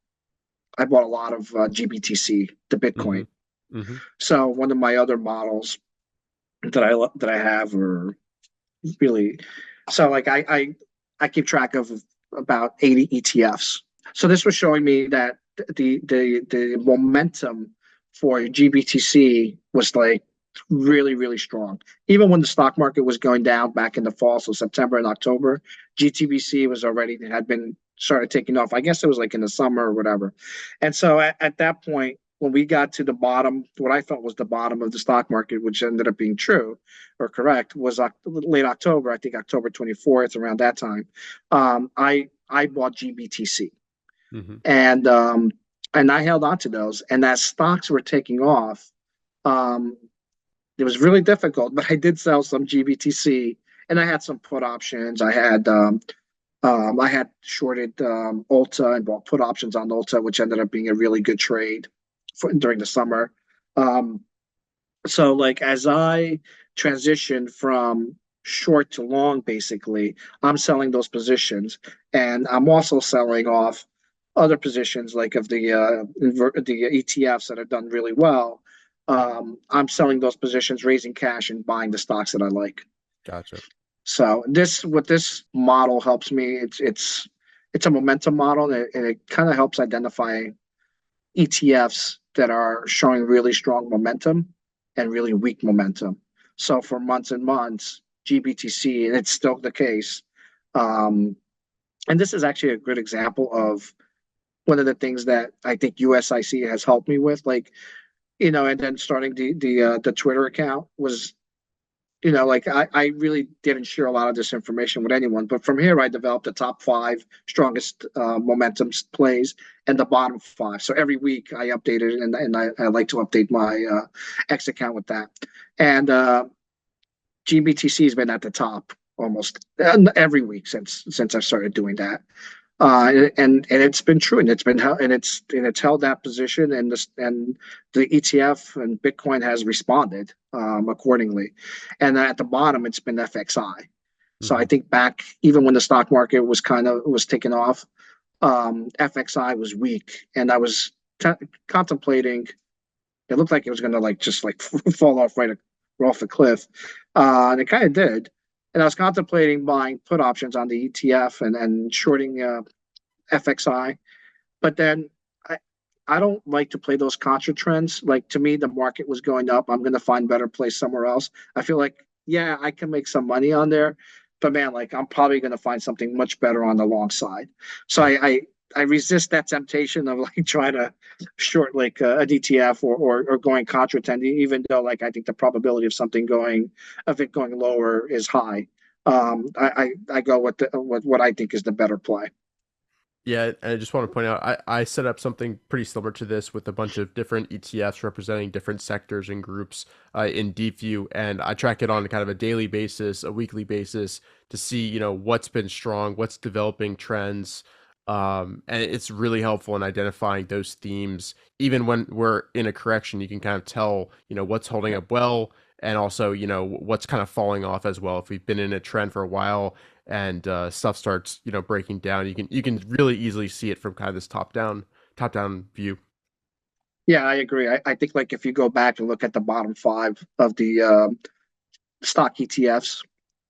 I bought a lot of GBTC, the Mm-hmm. Bitcoin. Mm-hmm. So one of my other models that I have are really, so like I keep track of about 80 ETFs. So this was showing me that the momentum for GBTC was like really strong. Even when the stock market was going down back in the fall, so September and October, GTBC was already had been started taking off. I guess it was like in the summer or whatever. And so at that point, when we got to the bottom, what I thought was the bottom of the stock market, which ended up being true or correct, was late October. I think October 24th, around that time. I bought GBTC, Mm-hmm. and and I held on to those. And as stocks were taking off, um, it was really difficult, but I did sell some GBTC, and I had some put options. I had shorted Ulta and bought put options on Ulta, which ended up being a really good trade during the summer. Um, so like as I transition from short to long, basically, I'm selling those positions, and I'm also selling off other positions like of the ETFs that have done really well. I'm selling those positions, raising cash, and buying the stocks that I like. Gotcha. So this what this model helps me. It's a momentum model, and it kind of helps identify ETFs that are showing really strong momentum and really weak momentum. So for months and months, GBTC, and it's still the case. Um, and this is actually a good example of one of the things that I think USIC has helped me with, like, and then starting the Twitter account was, like I really didn't share a lot of this information with anyone. But from here, I developed the top five strongest momentum plays and the bottom five. So every week I update it, and I like to update my X account with that. And GBTC has been at the top almost every week since I started doing that. And it's been true, and it's held that position, and the ETF and Bitcoin has responded accordingly. And at the bottom, it's been FXI. So I Mm-hmm. think back even when the stock market was taking off, FXI was weak, and I was contemplating. It looked like it was going to like just like fall off right off the cliff, and it kind of did. And I was contemplating buying put options on the ETF and shorting FXI. But then I I don't like to play those contra trends. Like to me, the market was going up. I'm going to find better place somewhere else. I feel like, yeah, I can make some money on there, but man, like I'm probably going to find something much better on the long side. So Right. I resist that temptation of like trying to short like a DTF or going contra trend, even though like I think the probability of it going lower is high. I go with what I think is the better play. Yeah, and I just want to point out, I set up something pretty similar to this with a bunch of different ETFs representing different sectors and groups in DeepView, and I track it on kind of a daily basis, a weekly basis to see, what's been strong, what's developing trends, and it's really helpful in identifying those themes. Even when we're in a correction, you can kind of tell, what's holding up well, and also, what's kind of falling off as well. If we've been in a trend for a while and stuff starts breaking down, you can really easily see it from kind of this top down view. Yeah, I agree. I think like if you go back and look at the bottom five of the stock ETFs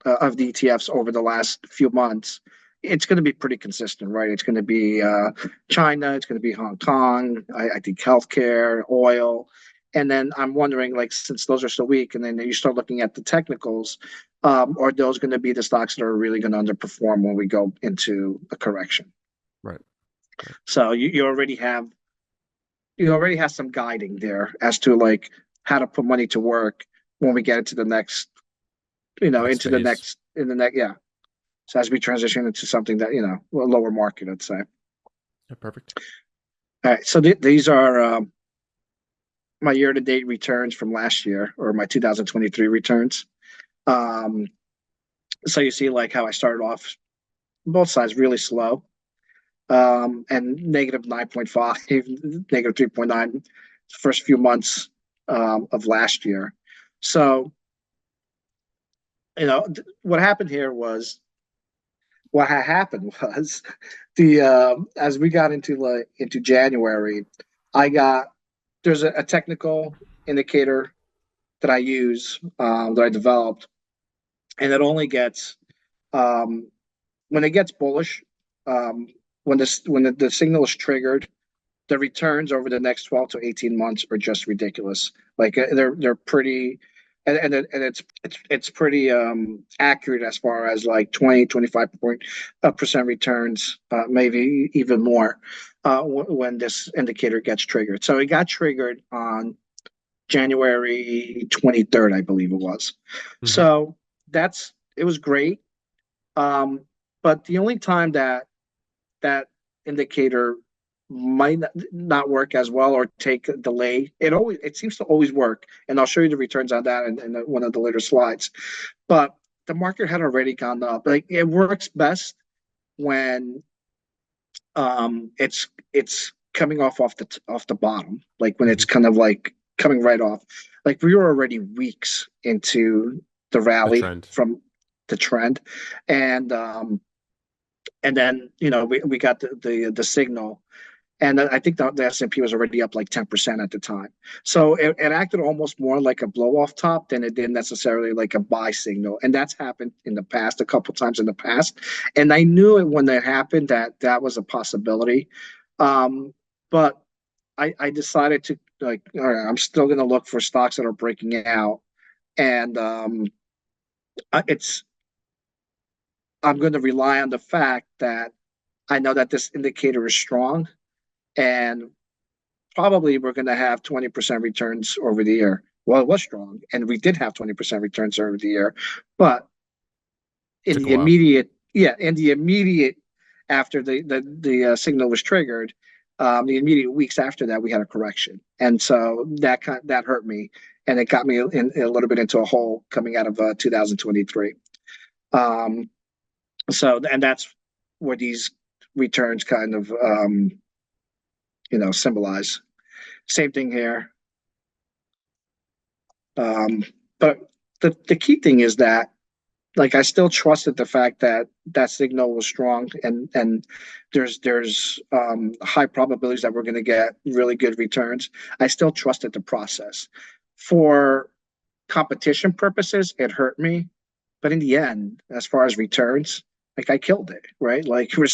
of the ETFs over the last few months, it's going to be pretty consistent, right? It's going to be China, it's going to be Hong Kong, I think healthcare, oil, and then I'm wondering like since those are so weak, and then you start looking at the technicals, are those going to be the stocks that are really going to underperform when we go into a correction? Right. Right. So you already have some guiding there as to like how to put money to work when we get into the next, Next phase. in the next, yeah. So as we transition into something that, a lower market, I'd say. Yeah, perfect. All right. So these are my year-to-date returns from last year, or my 2023 returns. Um, so you see like how I started off both sides really slow, and negative 9.5, negative 3.9 first few months of last year. So, what happened here was what had happened was the as we got into January, I got there's a technical indicator that I use, that I developed, and it only gets um, when it gets bullish, um, when the signal is triggered, the returns over the next 12 to 18 months are just ridiculous. Like they're pretty, and it's pretty accurate as far as like 20-25% returns, maybe even more, when this indicator gets triggered. So it got triggered on January 23rd, I believe it was. Hmm. So that's it was great. Um, but the only time that indicator might not work as well or take a delay, it seems to always work, and I'll show you the returns on that in one of the later slides. But the market had already gone up. Like it works best when it's coming off the bottom, like when it's Hmm. kind of like coming right off. Like we were already weeks into the The rally trend. from the trend, and then we got the signal, and I think the S&P was already up like 10% at the time. So it acted almost more like a blow off top than it did necessarily like a buy signal. And that's happened in the past, a couple times in the past. And I knew it when that happened that was a possibility. But I decided to, like, all right, I'm still going to look for stocks that are breaking out. And it's I'm going to rely on the fact that I know that this indicator is strong, and probably we're going to have 20% returns over the year. Well, it was strong, and we did have 20% returns over the year, but in Took a the while. immediate, yeah, in the immediate after the signal was triggered, the immediate weeks after that, we had a correction, and so that hurt me, and it got me in a little bit into a hole coming out of 2023. Um, and that's where these returns kind of symbolize. Same thing here. Um, but the key thing is that, like, I still trusted the fact that that signal was strong, and there's high probabilities that we're going to get really good returns. I still trusted the process. For competition purposes, it hurt me, but in the end, as far as returns, like I killed it, right? Like I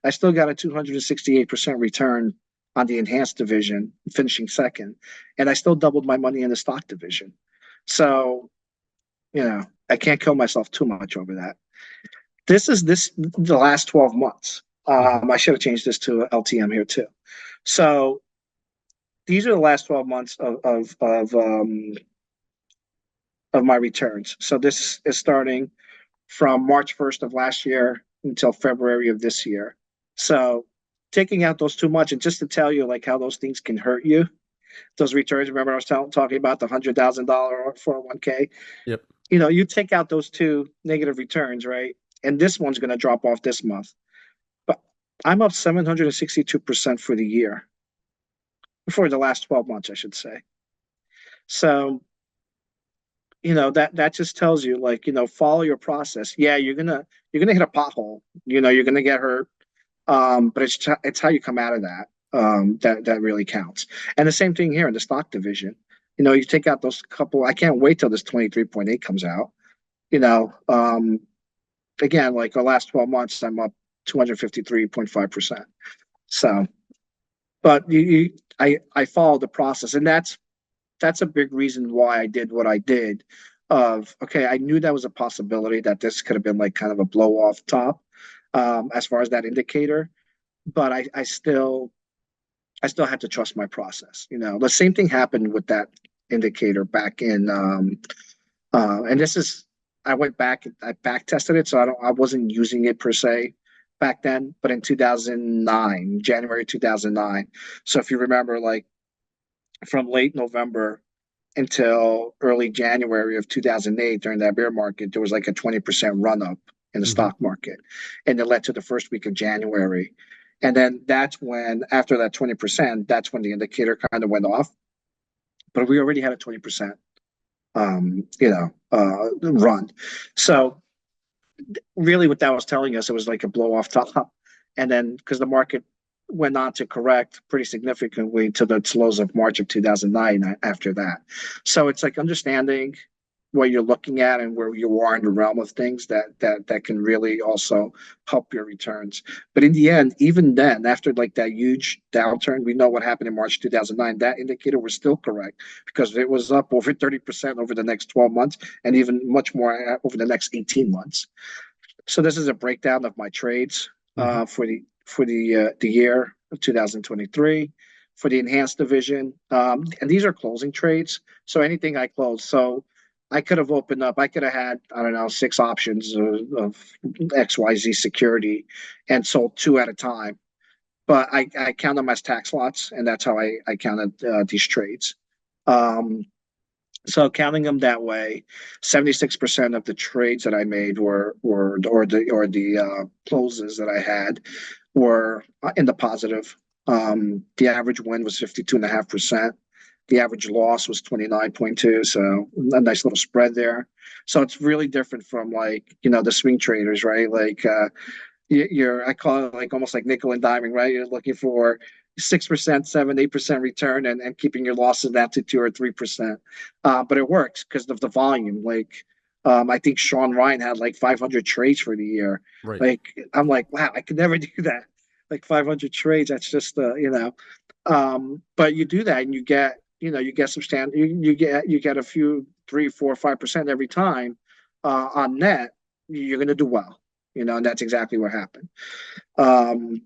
still got a 268% return on the enhanced division, finishing second, and I still doubled my money in the stock division. So, I can't kill myself too much over that. This the last 12 months. Hmm. I should have changed this to LTM here too. So these are the last 12 months of my returns. So this is starting from March 1st of last year until February of this year. So taking out those too much, and just to tell you like how those things can hurt you, those returns. Remember I was talking about the $100,000 401k. Yep. You take out those two negative returns, right? And this one's going to drop off this month. But I'm up 762% for the year, for the last 12 months, I should say. So, that just tells you, like, follow your process. Yeah, you're gonna hit a pothole. You're gonna get hurt. But it's how you come out of that. That really counts. And the same thing here in the stock division. You take out those couple. I can't wait till this 23.8 comes out. You know, um, Again, like the last 12 months, I'm up 253.5%. So, but I followed the process, and that's a big reason why I did what I did. Okay, I knew that was a possibility that this could have been like kind of a blow off top, as far as that indicator, but I still had to trust my process. The same thing happened with that indicator back in, and this is I back tested it, so I wasn't using it per se back then, but in 2009, January 2009. So if you remember, like from late November until early January of 2008 during that bear market, there was like a 20% run up in the Hmm. stock market. And it led to the first week of January. And then that's when, after that 20%, that's when the indicator kind of went off. But we already had a 20%, run. So really what that was telling us, it was like a blow off top. And then because the market went on to correct pretty significantly to the lows of March of 2009 after that. So it's like understanding what you're looking at and where you are in the realm of things that can really also help your returns. But in the end, even then, after like that huge downturn, we know what happened in March 2009. That indicator was still correct because it was up over 30% over the next 12 months and even much more over the next 18 months. So this is a breakdown of my trades Hmm. for the year of 2023 for the enhanced division, and these are closing trades. So anything I close, so I could have opened up. I could have had, I don't know, 6 options of XYZ security and sold two at a time. But I count them as tax lots, and that's how I counted these trades. Um, so counting them that way, 76% of the trades that I made or the closes that I had were in the positive. The average win was 52.5%. The average loss was 29.2. So a nice little spread there. So it's really different from like, the swing traders, right? Like you're I call it like almost like nickel and diming, right? You're looking for 6%, 7, 8% return and keeping your losses down to 2 or 3%. But it works because of the volume. Like I think Sean Ryan had like 500 trades for the year. Right. Like I'm like, wow, I could never do that. Like 500 trades, that's just but you do that and you get substantial you get a few 3, 4, 5% every time on net, you're gonna do well, and that's exactly what happened. Um,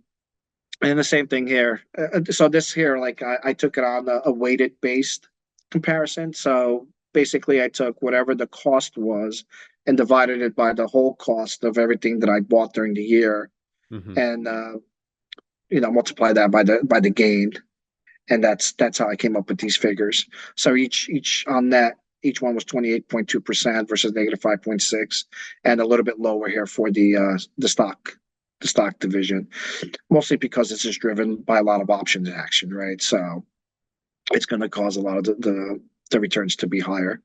and the same thing here. So this here, like I took it on a weighted based comparison. So basically, I took whatever the cost was and divided it by the whole cost of everything that I bought during the year, Hmm. and multiply that by the gain, and that's how I came up with these figures. So each on that each one was 28.2% versus negative 5.6, and a little bit lower here for the stock division, mostly because this is driven by a lot of options action, right? So it's going to cause a lot of the returns to be higher. It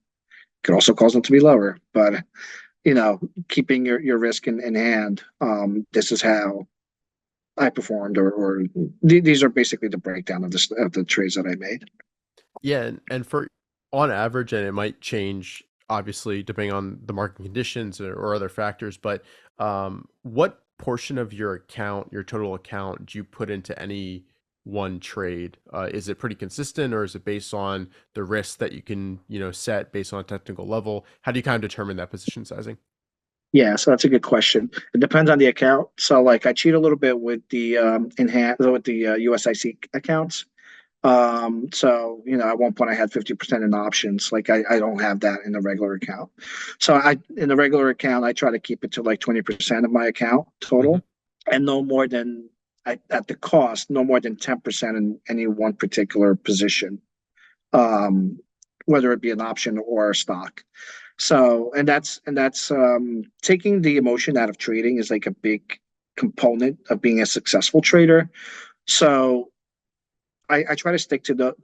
could also cause them to be lower, but keeping your risk in hand, this is how I performed, or these are basically the breakdown of the trades that I made. Yeah, and for on average, and it might change obviously depending on the market conditions or other factors, but what portion of your account, your total account, do you put into any one trade? Is it pretty consistent, or is it based on the risk that you can, set based on a technical level? How do you kind of determine that position sizing? Yeah, so that's a good question. It depends on the account. So like I cheat a little bit with the USIC accounts. So at one point I had 50% in options. Like I don't have that in the regular account. So in the regular account I try to keep it to like 20% of my account Hmm. total, and no more than at the cost, no more than 10% in any one particular position, um, whether it be an option or a stock. So, and that's taking the emotion out of trading is like a big component of being a successful trader. So I try to stick to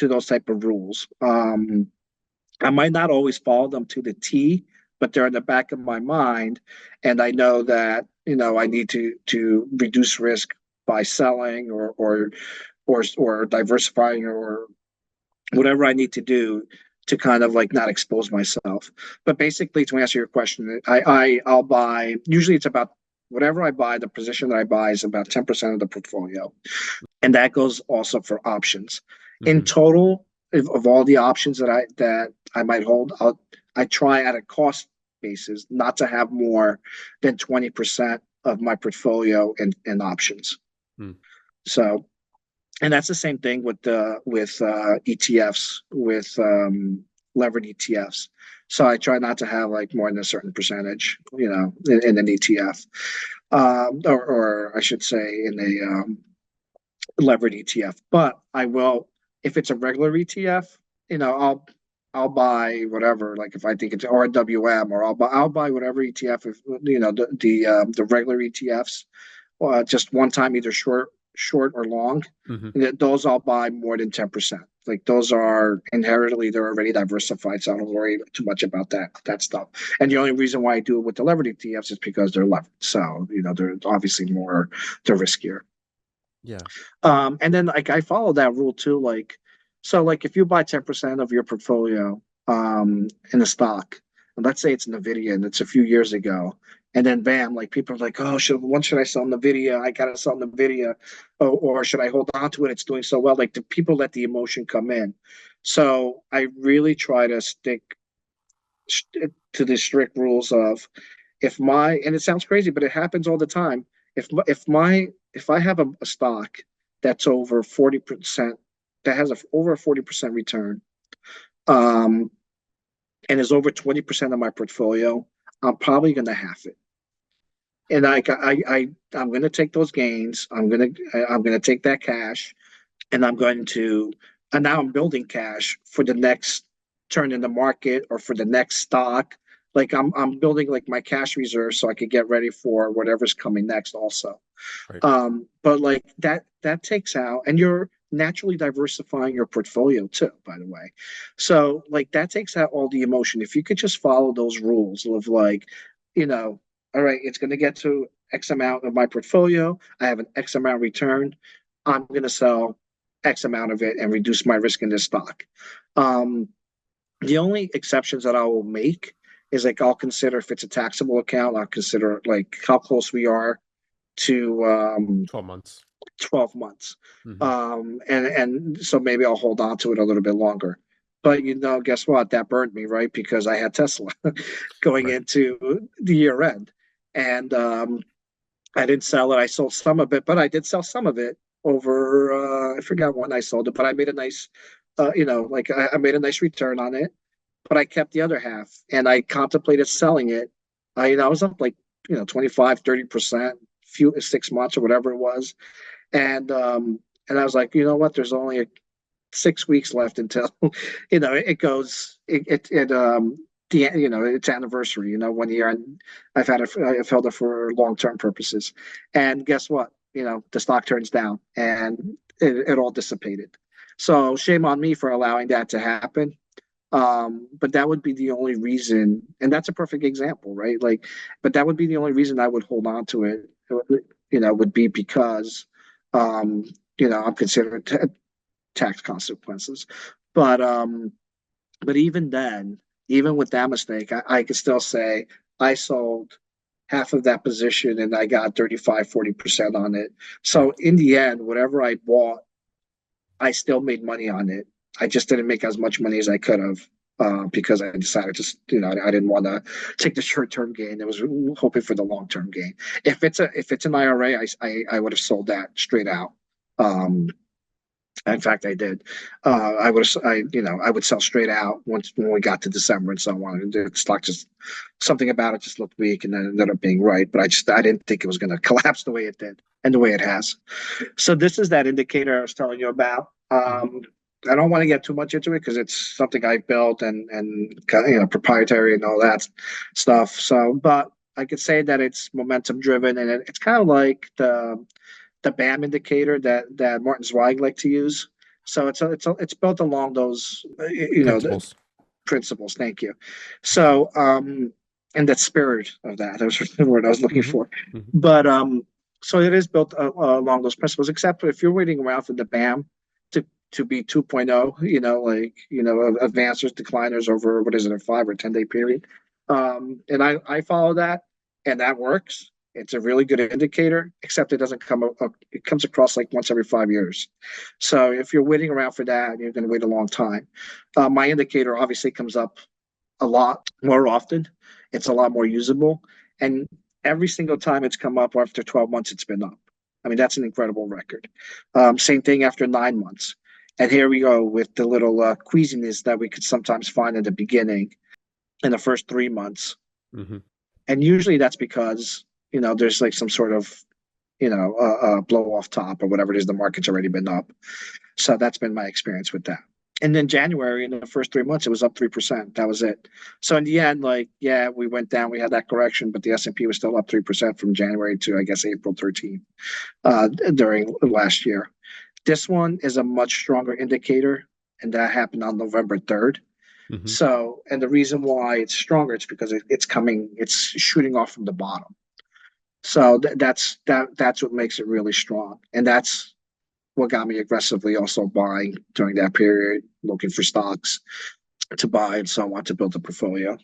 those type of rules. I might not always follow them to the T, but they're in the back of my mind, and I know that I need to reduce risk by selling or diversifying or whatever I need to do to kind of like not expose myself. But basically, to answer your question, I'll buy. Usually, it's about whatever I buy. The position that I buy is about 10% of the portfolio, and that goes also for options. In Hmm. total, of all the options that I might hold, I try at a cost basis not to have more than 20% of my portfolio in options. So, and that's the same thing with ETFs, with levered ETFs. So I try not to have like more than a certain percentage, in an ETF, or I should say in a levered ETF. But I will, If it's a regular ETF, I'll buy whatever. Like if I think it's or a WM, or I'll buy whatever ETF. If the regular ETFs, just one time, either short or long. Hmm. Those I'll buy more than 10%. Like those are inherently, they're already diversified, so I don't worry too much about that stuff. And the only reason why I do it with the levered ETFs is because they're levered, so they're obviously they're riskier. Yeah. And then like I follow that rule too. Like if you buy 10% of your portfolio in a stock, and let's say it's Nvidia and it's a few years ago, and then bam, like people are like, oh, when should I sell Nvidia? I gotta sell Nvidia, or should I hold on to it? It's doing so well. Like the people let the emotion come in. So I really try to stick to the strict rules of, if my, and it sounds crazy, but it happens all the time. If I have a stock that's over 40%, that has over a 40% return, um, and is over 20% of my portfolio, I'm probably going to have it. And I'm going to take those gains. I'm going to take that cash, and now I'm building cash for the next turn in the market or for the next stock. Like I'm building like my cash reserve so I could get ready for whatever's coming next also. Right. But like that takes out, and you're naturally diversifying your portfolio too, by the way. So like that takes out all the emotion. If you could just follow those rules of like, you know, all right, it's going to get to X amount of my portfolio. I have an X amount return. I'm going to sell X amount of it and reduce my risk in this stock. Um, the only exceptions that I will make is like I'll consider, if it's a taxable account, I'll consider like how close we are to 12 months. 12 months. Hmm. And so maybe I'll hold on to it a little bit longer. But guess what? That burned me, right? Because I had Tesla going Right. into the year end. And I didn't sell it. I sold some of it, but I did sell some of it over, I forgot when I sold it, but I made a nice, like I made a nice return on it, but I kept the other half and I contemplated selling it. I was up like, 25, 30%, few 6 months or whatever it was. And I was like, you know what? There's only 6 weeks left until it goes the its anniversary. 1 year, and I've held it for long-term purposes. And guess what? The stock turns down, and it all dissipated. So shame on me for allowing that to happen. But that would be the only reason, and that's a perfect example, right? Like, but that would be the only reason I would hold on to it. Would be because, um, I'm considering tax consequences. But um, but even then, even with that mistake, I could still say I sold half of that position and I got 35, 40% on it. Right. So in the end, whatever I bought, I still made money on it. I just didn't make as much money as I could have, because I decided to, I didn't want to take the short term gain. I was hoping for the long term gain. If it's an IRA, I would have sold that straight out. Um, in fact, I did. I would sell straight out once when we got to December and so on. The stock just, something about it just looked weak, and then it ended up being right. But I didn't think it was going to collapse the way it did and the way it has. So this is that indicator I was telling you about. Hmm. I don't want to get too much into it because it's something I built and proprietary and all that stuff. So, but I could say that it's momentum driven, and it's kind of like the BAM indicator that Martin Zweig liked to use. So it's built along those the Principles. principles. Thank you. So and the spirit of that was the word I was looking Hmm. for. Hmm. But so it is built along those principles. Except if you're waiting around for the BAM to be 2.0, advancers, decliners over, what is it, a 5 or 10 day period. And I follow that, and that works. It's a really good indicator, except it doesn't come up, it comes across like once every 5 years. So if you're waiting around for that, you're going to wait a long time. My indicator obviously comes up a lot more often. It's a lot more usable. And every single time it's come up after 12 months, it's been up. I mean, that's an incredible record. Same thing after 9 months. And here we go with the little queasiness that we could sometimes find in the beginning, in the first 3 months. Hmm. And usually that's because, there's like some sort of, blow off top or whatever it is. The market's already been up. So that's been my experience with that. And then January, in the first 3 months, it was up 3%. That was it. So in the end, like, yeah, we went down. We had that correction, but the S&P was still up 3% from January to, I guess, April 13th during last year. This one is a much stronger indicator, and that happened on November 3rd. Hmm. So, and the reason why it's stronger, it's because it's shooting off from the bottom. So that's what makes it really strong, and that's what got me aggressively also buying during that period, looking for stocks to buy and so on to build a portfolio.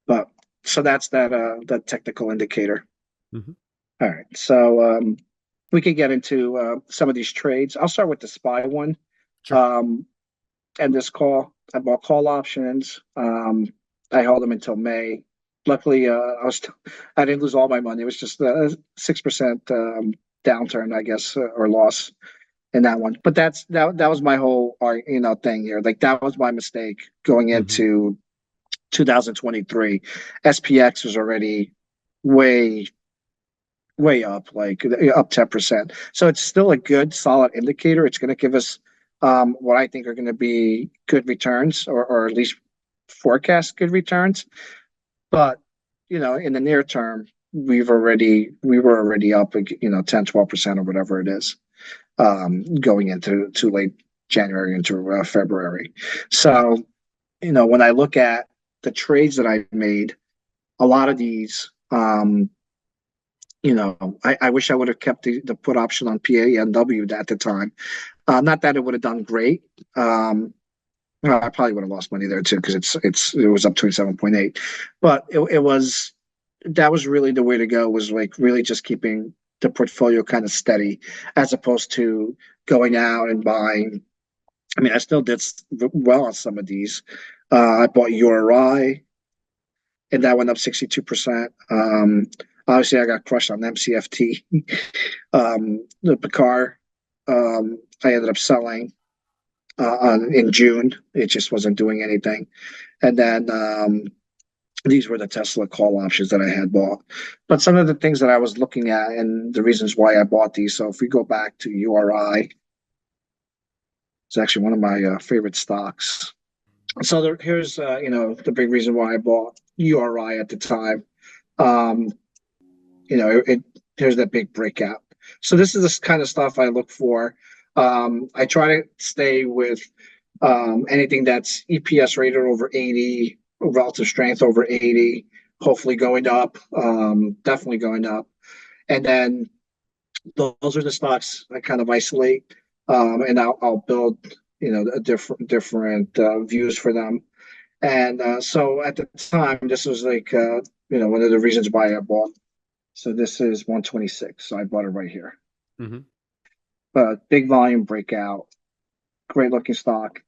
But so that's that technical indicator. Hmm. All right, so we could get into some of these trades. I'll start with the SPY one. Sure. Um, and this call, I bought call options. I held them until May. Luckily, I didn't lose all my money. It was just a 6% downturn, I guess, or loss in that one. But that was my whole thing here. Like that was my mistake going Hmm. into 2023. SPX was already way way up, like up 10%. So it's still a good solid indicator. It's going to give us what I think are going to be good returns, or at least forecast good returns. But in the near term, we were already up, 10-12% or whatever it is, going into late January into February. So when I look at the trades that I made, a lot of these, I wish I would have kept the put option on PANW at the time. Not that it would have done great. Well, I probably would have lost money there too, because it was up 27.8, but that was really the way to go, was like really just keeping the portfolio kind of steady, as opposed to going out and buying. I mean, I still did well on some of these. I bought URI, and that went up 62%. Obviously, I got crushed on MCFT. The Picard, I ended up selling in June. It just wasn't doing anything. And then these were the Tesla call options that I had bought. But some of the things that I was looking at and the reasons why I bought these. So if we go back to URI, it's actually one of my favorite stocks. So here's the big reason why I bought URI at the time. Um, here's that big breakout. So this is the kind of stuff I look for. I try to stay with anything that's EPS rated over 80, relative strength over 80, hopefully going up, definitely going up. And then those are the stocks I kind of isolate, and I'll build, a different views for them. And so at the time, this was like, one of the reasons why I bought. So this is 126. So I bought it right here. Hmm. But big volume breakout, great looking stock.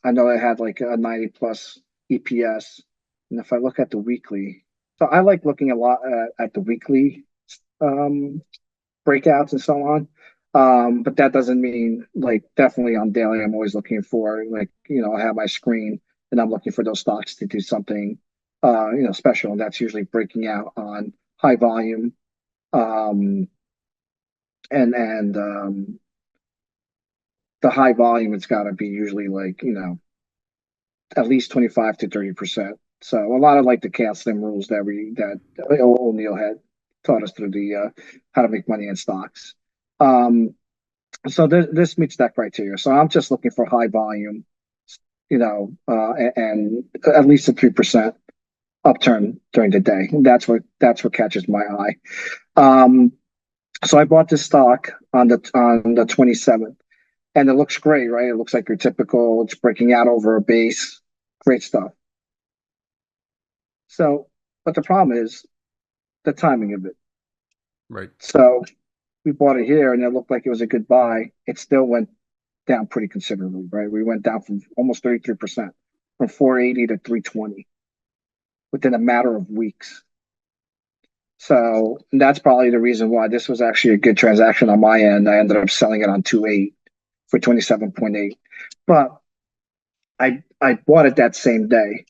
I know it had like a 90 plus EPS. And if I look at the weekly, so I like looking a lot at the weekly um, breakouts and so on. But that doesn't mean, like, definitely on daily, I'm always looking for, like, I have my screen and I'm looking for those stocks to do something, special. And that's usually breaking out on high volume, um, and the high volume, it's got to be usually like, at least 25 to 30%. So a lot of like the Slim rules that O'Neill had taught us through the how to make money in stocks. Um, so this meets that criteria. So I'm just looking for high volume, and at least a 3% upturn during the day. That's what catches my eye. Um, so I bought this stock on the 27th, and it looks great, right? It looks like your typical. It's breaking out over a base, great stuff. So, but the problem is the timing of it. Right. So we bought it here, and it looked like it was a good buy. It still went down pretty considerably, right? We went down from almost 33%, from 480 to 320 within a matter of weeks. So that's probably the reason why this was actually a good transaction on my end. I ended up selling it on 2.8 for 27.8, but I bought it that same day.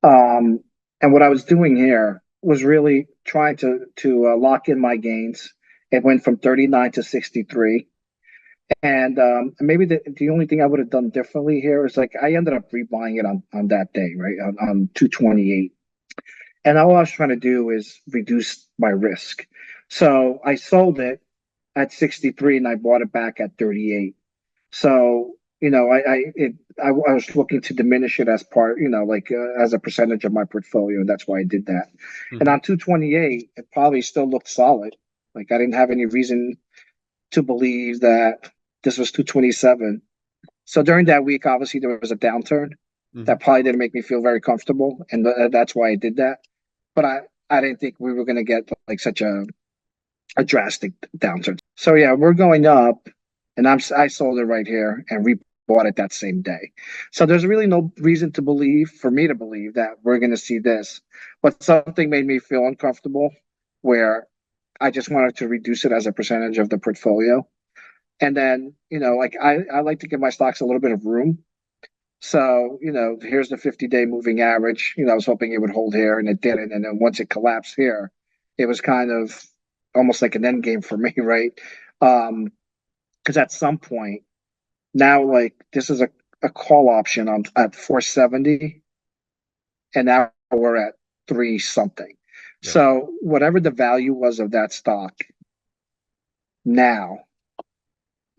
Um, and what I was doing here was really trying to lock in my gains It went from 39 to 63. And maybe the only thing I would have done differently here is like I ended up rebuying it on that day, right? On 228. And all I was trying to do is reduce my risk. So I sold it at 63 and I bought it back at 38. So, I was looking to diminish it as part, like as a percentage of my portfolio. And that's why I did that. And Hmm. on 228, it probably still looked solid. Like I didn't have any reason to believe that this was 227. So during that week, obviously there was a downturn Hmm. that probably didn't make me feel very comfortable, and that's why I did that. But I didn't think we were going to get like such a drastic downturn. So yeah, we're going up, and I sold it right here and rebought it that same day. So there's really no reason to believe, for me to believe, that we're going to see this. But something made me feel uncomfortable, where I just wanted to reduce it as a percentage of the portfolio. And then, like I like to give my stocks a little bit of room. So, here's the 50-day moving average. I was hoping it would hold here and it didn't. And then once it collapsed here, it was kind of almost like an end game for me, right? Because at some point now, like this is a call option on at 470, and now we're at three something. Right. So whatever the value was of that stock now,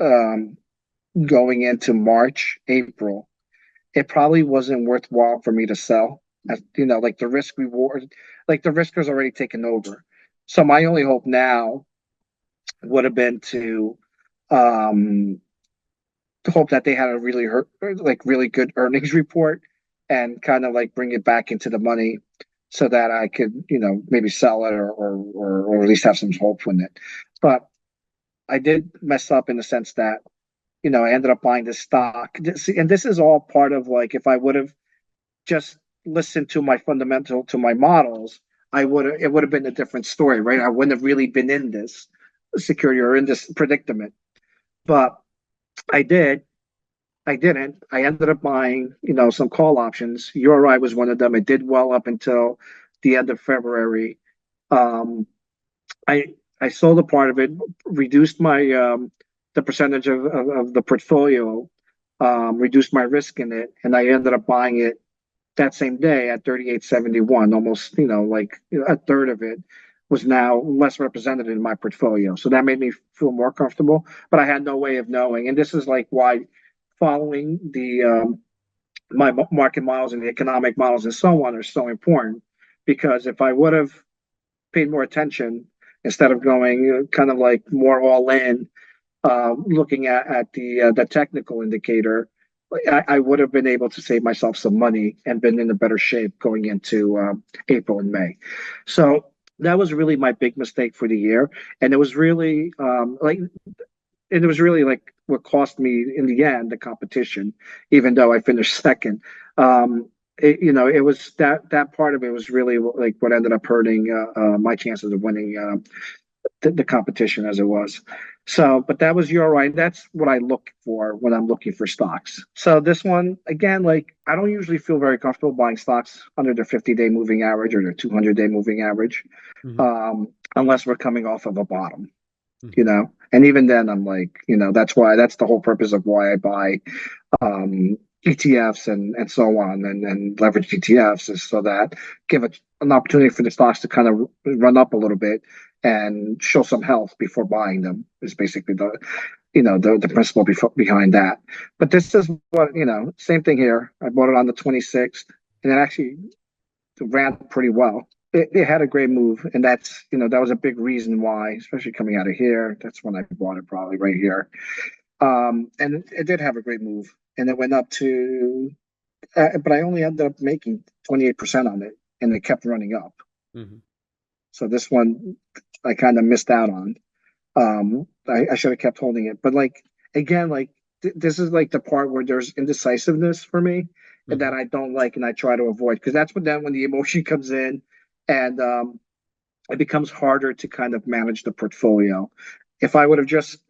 um, going into March, April, it probably wasn't worthwhile for me to sell. Like the risk reward, like the risk was already taken over. So my only hope now would have been um, to hope that they had a like really good earnings report and kind of like bring it back into the money so that I could, maybe sell it or at least have some hope in it. But I did mess up in the sense that, I ended up buying this stock. And this is all part of like if I would have just listened to my to my models, it would have been a different story, right? I wouldn't have really been in this security or in this predicament. But I did. I didn't. I ended up buying, some call options. URI was one of them. It did well up until the end of February. Um, I sold a part of it, reduced my the percentage of the portfolio, reduced my risk in it, and I ended up buying it that same day at 38.71. Almost, like a third of it was now less represented in my portfolio. So that made me feel more comfortable, but I had no way of knowing. And this is like why following the my market models and the economic models and so on are so important. Because if I would have paid more attention instead of going kind of like more all in, looking at the technical indicator, I would have been able to save myself some money and been in a better shape going into April and May. So that was really my big mistake for the year, and it was really like what cost me in the end the competition, even though I finished second. It was that part of it was really like what ended up hurting my chances of winning the competition as it was. So, but that was your right. That's what I look for when I'm looking for stocks. So this one, again, like I don't usually feel very comfortable buying stocks under their 50-day moving average or their 200-day moving average, Hmm. unless we're coming off of a bottom, Hmm. And even then, I'm like, that's the whole purpose of why I buy ETFs and so on and leverage ETFs is so that give it an opportunity for the stocks to kind of run up a little bit and show some health before buying them is basically the principle behind that. But this is what, same thing here. I bought it on the 26th and it actually ran pretty well. It had a great move, and that was a big reason why, especially coming out of here. That's when I bought it, probably right here. And it did have a great move, and it went up to, but I only ended up making 28% on it, and it kept running up. Hmm. So this one I kind of missed out on. I should have kept holding it, but like again, like this is like the part where there's indecisiveness for me, and that Hmm. I don't like, and I try to avoid because that's when the emotion comes in, and it becomes harder to kind of manage the portfolio. If I would have just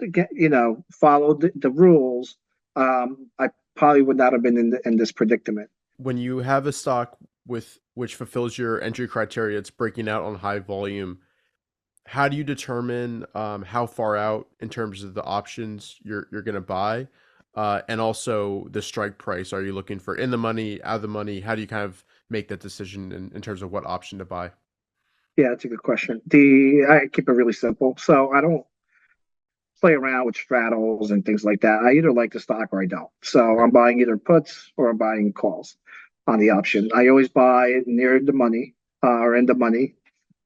followed the rules, I probably would not have been in this predicament. When you have a stock with which fulfills your entry criteria, it's breaking out on high volume. how do you determine how far out in terms of the options you're going to buy, and also the strike price? Are you looking for in the money, out of the money? How do you kind of make that decision in terms of what option to buy? Yeah, that's a good question. The I keep it really simple, so I don't play around with straddles and things like that. I either like the stock or I don't. So Right. I'm buying either puts or I'm buying calls on the option. I always buy it near the money or in the money,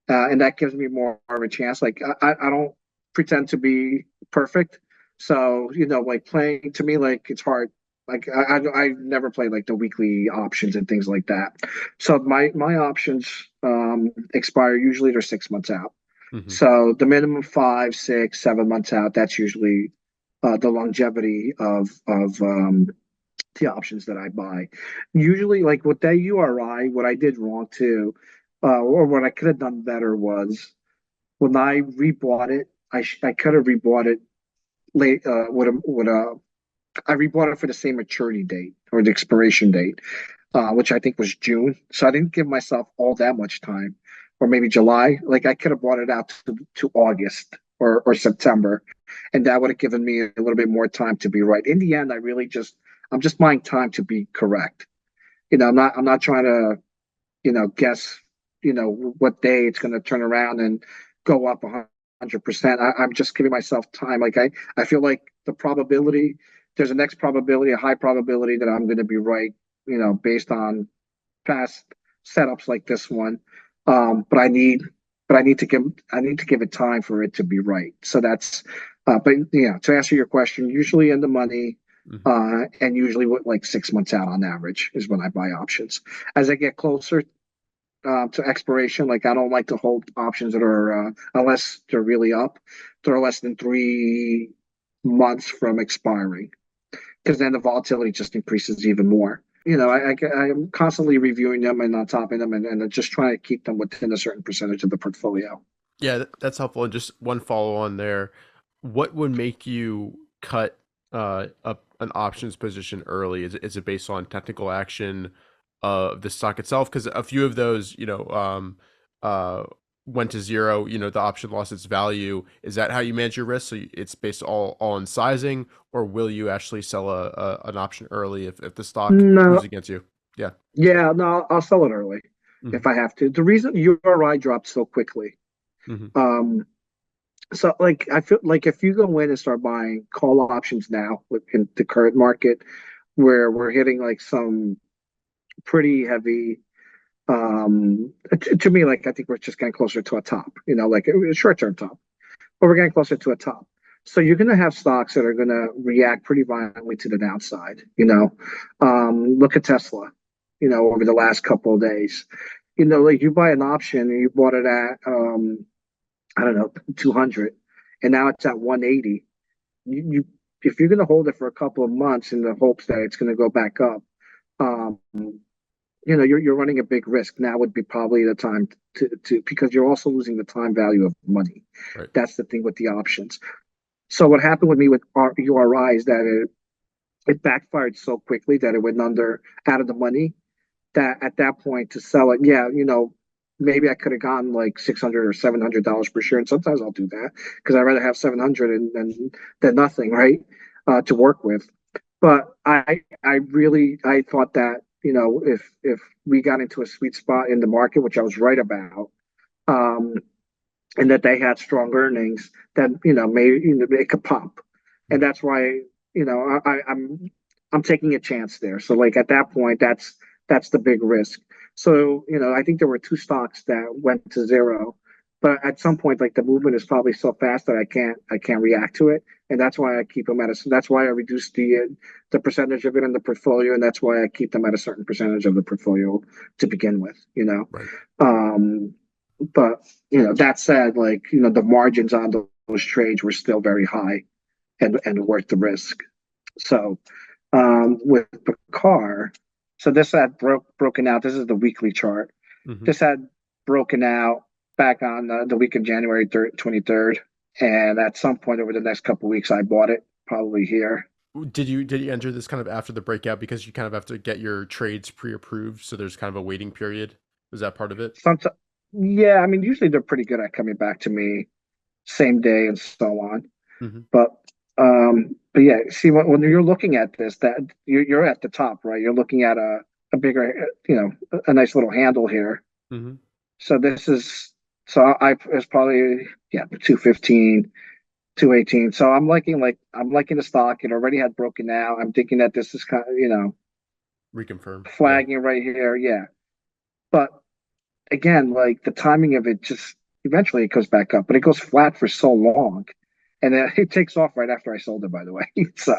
and that gives me more of a chance. Like I don't pretend to be perfect, so like playing to me, like it's hard. Like I never play like the weekly options and things like that. So my options expire usually they're 6 months out. Hmm. So the minimum 5, 6, 7 months out. That's usually the longevity of the options that I buy. Usually, like with that URI, what I did wrong too, or what I could have done better was when I rebought it. I could have rebought it late. I rebought it for the same maturity date or the expiration date, which I think was June. So I didn't give myself all that much time, or maybe July. Like I could have bought it out to August or September, and that would have given me a little bit more time to be right. In the end, I'm just buying time to be correct. I'm not trying to guess what day it's going to turn around and go up 100%. I'm just giving myself time. Like I feel like the probability there's a next probability, a high probability that I'm going to be right, based on past setups like this one. But I need to give it time for it to be right. So that's, but yeah, to answer your question, usually in the money, Hmm. and usually with like 6 months out on average is when I buy options. As I get closer to expiration, like I don't like to hold options that are unless they're really up, they're less than 3 months from expiring because then the volatility just increases even more. I'm constantly reviewing them and on top of them and just trying to keep them within a certain percentage of the portfolio. Yeah, that's helpful. And just one follow on there. What would make you cut up an options position early? Is it based on technical action of the stock itself? Because a few of those, uh, went to zero. The option lost its value. Is that how you manage your risk? So it's based all on sizing, or will you actually sell an option early if the stock moves No, against you? Yeah. yeah, no, I'll sell it early Hmm. if I have to. The reason URI dropped so quickly, Hmm. um, so like I feel like if you go in and start buying call options now within the current market, where we're hitting like some pretty heavy to me, like I think we're just getting closer to a top, like a short-term top, but we're getting closer to a top. So you're going to have stocks that are going to react pretty violently to the downside. Look at Tesla. Over the last couple of days, like you buy an option and you bought it at I don't know 200, and now it's at 180. You if you're going to hold it for a couple of months in the hopes that it's going to go back up, um, you're running a big risk. Now would be probably the time to because you're also losing the time value of money. Right. That's the thing with the options. So what happened with me with URI is that it backfired so quickly that it went under out of the money. That at that point to sell it, yeah, maybe I could have gotten like $600 or $700 per share, and sometimes I'll do that because I'd rather have 700 than nothing, right? To work with. But I thought that if we got into a sweet spot in the market, which I was right about, um, and that they had strong earnings, then maybe it could pop, and that's why I'm taking a chance there. So like at that point, that's the big risk. So I think there were two stocks that went to zero, but at some point, like the movement is probably so fast that I can't react to it, and that's why I keep them at a. That's why I reduce the percentage of it in the portfolio, and that's why I keep them at a certain percentage of the portfolio to begin with. Right. Um, but that said, like the margins on those trades were still very high and worth the risk. So with the car, so this had broken out. This is the weekly chart. Hmm. This had broken out back on the week of January 23rd, and at some point over the next couple of weeks, I bought it probably here. Did you enter this kind of after the breakout because you kind of have to get your trades pre-approved, so there's kind of a waiting period? Was that part of it? Sometimes, yeah, I mean, usually they're pretty good at coming back to me. same day, and so on. Hmm. But yeah, see, when you're looking at this, that you're at the top, right? You're looking at a bigger, a nice little handle here. Hmm. So this is so I it's probably, yeah, 215, 218. So I'm liking the stock. It already had broken out. I'm thinking that this is kind of, Reconfirm. Yeah. flagging right here. Yeah. But again, like the timing of it, just eventually it goes back up, but it goes flat for so long, and then it takes off right after I sold it. By the way, so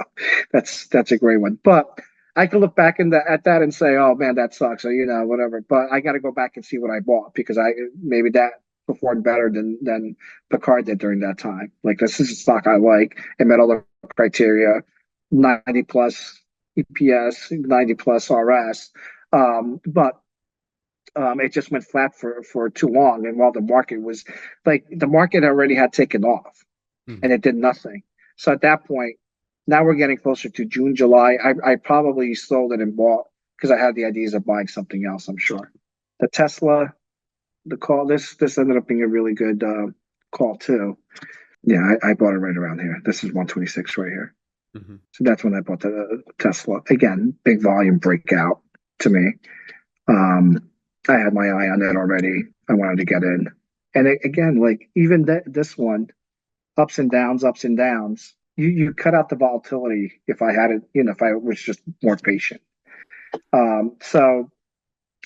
that's a great one. But I can look back at that and say, oh man, that sucks, or whatever. But I got to go back and see what I bought, because I maybe that performed better than Picard did during that time. Like, this is a stock I like. It met all the criteria: 90 plus EPS, 90 plus RS. But it just went flat for too long. And while the market already had taken off, Hmm. and it did nothing. So at that point, now we're getting closer to June, July. I probably sold it and bought, because I had the ideas of buying something else, I'm sure. The Tesla, the call, this ended up being a really good call too. Yeah, I bought it right around here. This is 126 right here. Hmm. So that's when I bought the Tesla. Again, big volume breakout to me. Um, I had my eye on it already. I wanted to get in. And again, like even this one, ups and downs. You cut out the volatility if I had it, if I was just more patient. So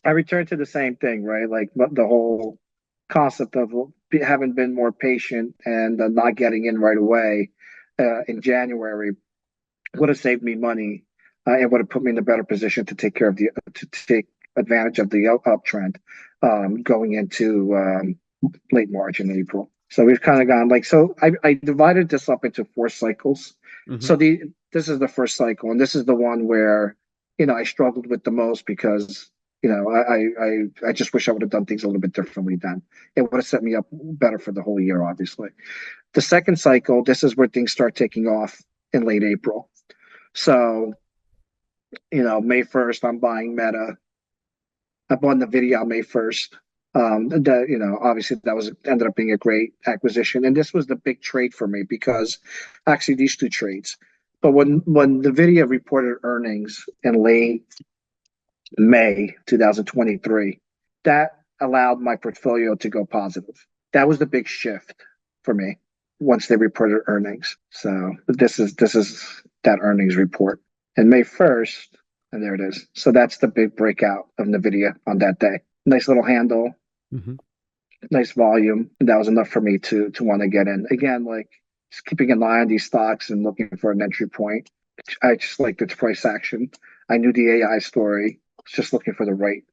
I returned to the same thing, right? Like the whole concept of having been more patient and not getting in right away in January would have saved me money. It would have put me in a better position to take care of to take advantage of the uptrend going into late March and April. So we've kind of gone like, so I divided this up into 4 cycles. Hmm. So this is the first cycle, and this is the one where I struggled with the most, because I just wish I would have done things a little bit differently then. It would have set me up better for the whole year, obviously. The second cycle, this is where things start taking off in late April. So May 1st, I'm buying Meta. I bought NVIDIA on May 1st. Obviously that was ended up being a great acquisition, and this was the big trade for me, because actually these two trades. But when NVIDIA reported earnings in late May 2023, that allowed my portfolio to go positive. That was the big shift for me once they reported earnings. So this is that earnings report. And May 1st, and there it is. So that's the big breakout of NVIDIA on that day. Nice little handle, Hmm. nice volume. And that was enough for me to want to get in. Again, like, just keeping an eye on these stocks and looking for an entry point. I just liked its price action. I knew the AI story. Just looking for the right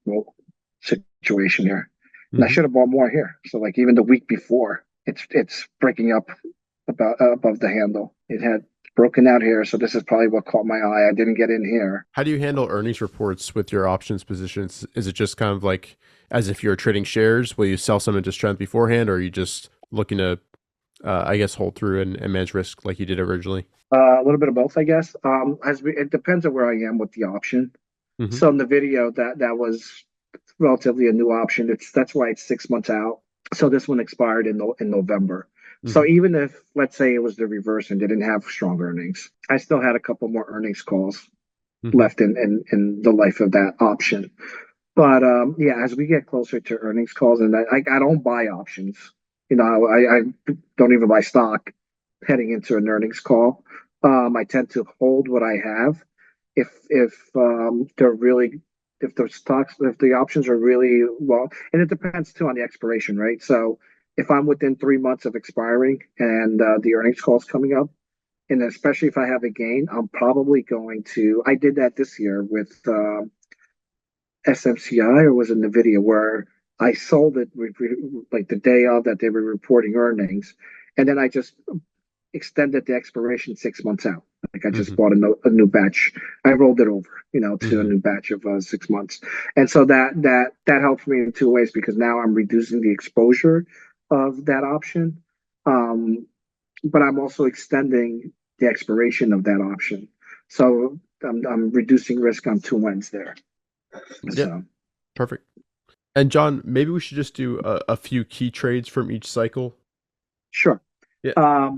situation here. And I Hmm. should have bought more here. So like even the week before, it's breaking up about above the handle. It had broken out here, so this is probably what caught my eye. I didn't get in here. How do you handle earnings reports with your options positions? Is it just kind of like as if you're trading shares? Will you sell some into strength beforehand, or are you just looking to, I guess, hold through and manage risk like you did originally? A little bit of both, I guess. It depends on where I am with the option. Hmm. So in the video, that was relatively a new option. That's why it's 6 months out. So this one expired in November. So Hmm. even if, let's say, it was the reverse and didn't have strong earnings, I still had a couple more earnings calls Hmm. left in the life of that option. But yeah, as we get closer to earnings calls, and I don't buy options. I don't even buy stock heading into an earnings call. I tend to hold what I have. If they're really, if the options are really well, and it depends too on the expiration, right? So if I'm within 3 months of expiring and the earnings call is coming up, and especially if I have a gain, I'm probably going to. I did that this year with SMCI, or was it NVIDIA, where I sold it like the day of that they were reporting earnings, and then I just extended the expiration 6 months out. Like I just Hmm. bought a new batch. I rolled it over, to a Hmm. new batch of 6 months, and so that helps me in two ways, because now I'm reducing the exposure of that option, um, but I'm also extending the expiration of that option. So I'm reducing risk on two ends there. Yeah, So perfect. And John, maybe we should just do a few key trades from each cycle. sure. Yeah.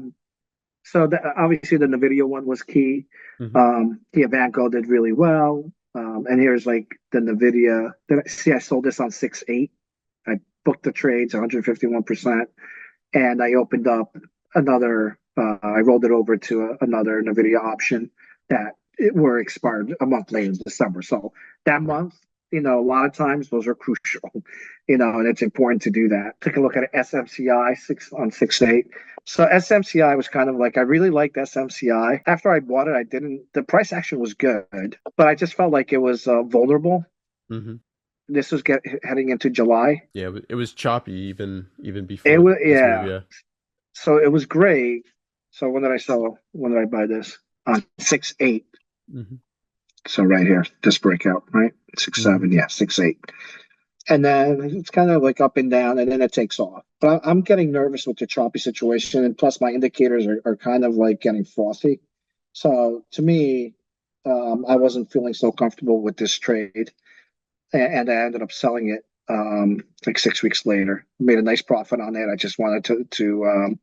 So obviously the Nvidia one was key. Hmm. The Avanco did really well. And here's like the Nvidia that I sold this on 6/8. I booked the trades 151%, and I opened up another. I rolled it over to another Nvidia option that it were expired a month later in December. So that Right. month, a lot of times those are crucial, and it's important to do that. Take a look at SMCI 6/8. So SMCI was kind of like I really liked SMCI. After I bought it, I didn't. The price action was good, but I just felt like it was vulnerable. Hmm. This was heading into July. Yeah, it was choppy even It before was this move. yeah. Yeah. So it was great. So when did I sell? When did I buy this? On 6/8. Hmm. So right here, this breakout, right? Six Hmm. seven, yeah, 6/8. And then it's kind of like up and down, and then it takes off. But I'm getting nervous with the choppy situation, and plus my indicators are kind of like getting frothy. So to me, I wasn't feeling so comfortable with this trade, and I ended up selling it like 6 weeks later. Made a nice profit on it. I just wanted to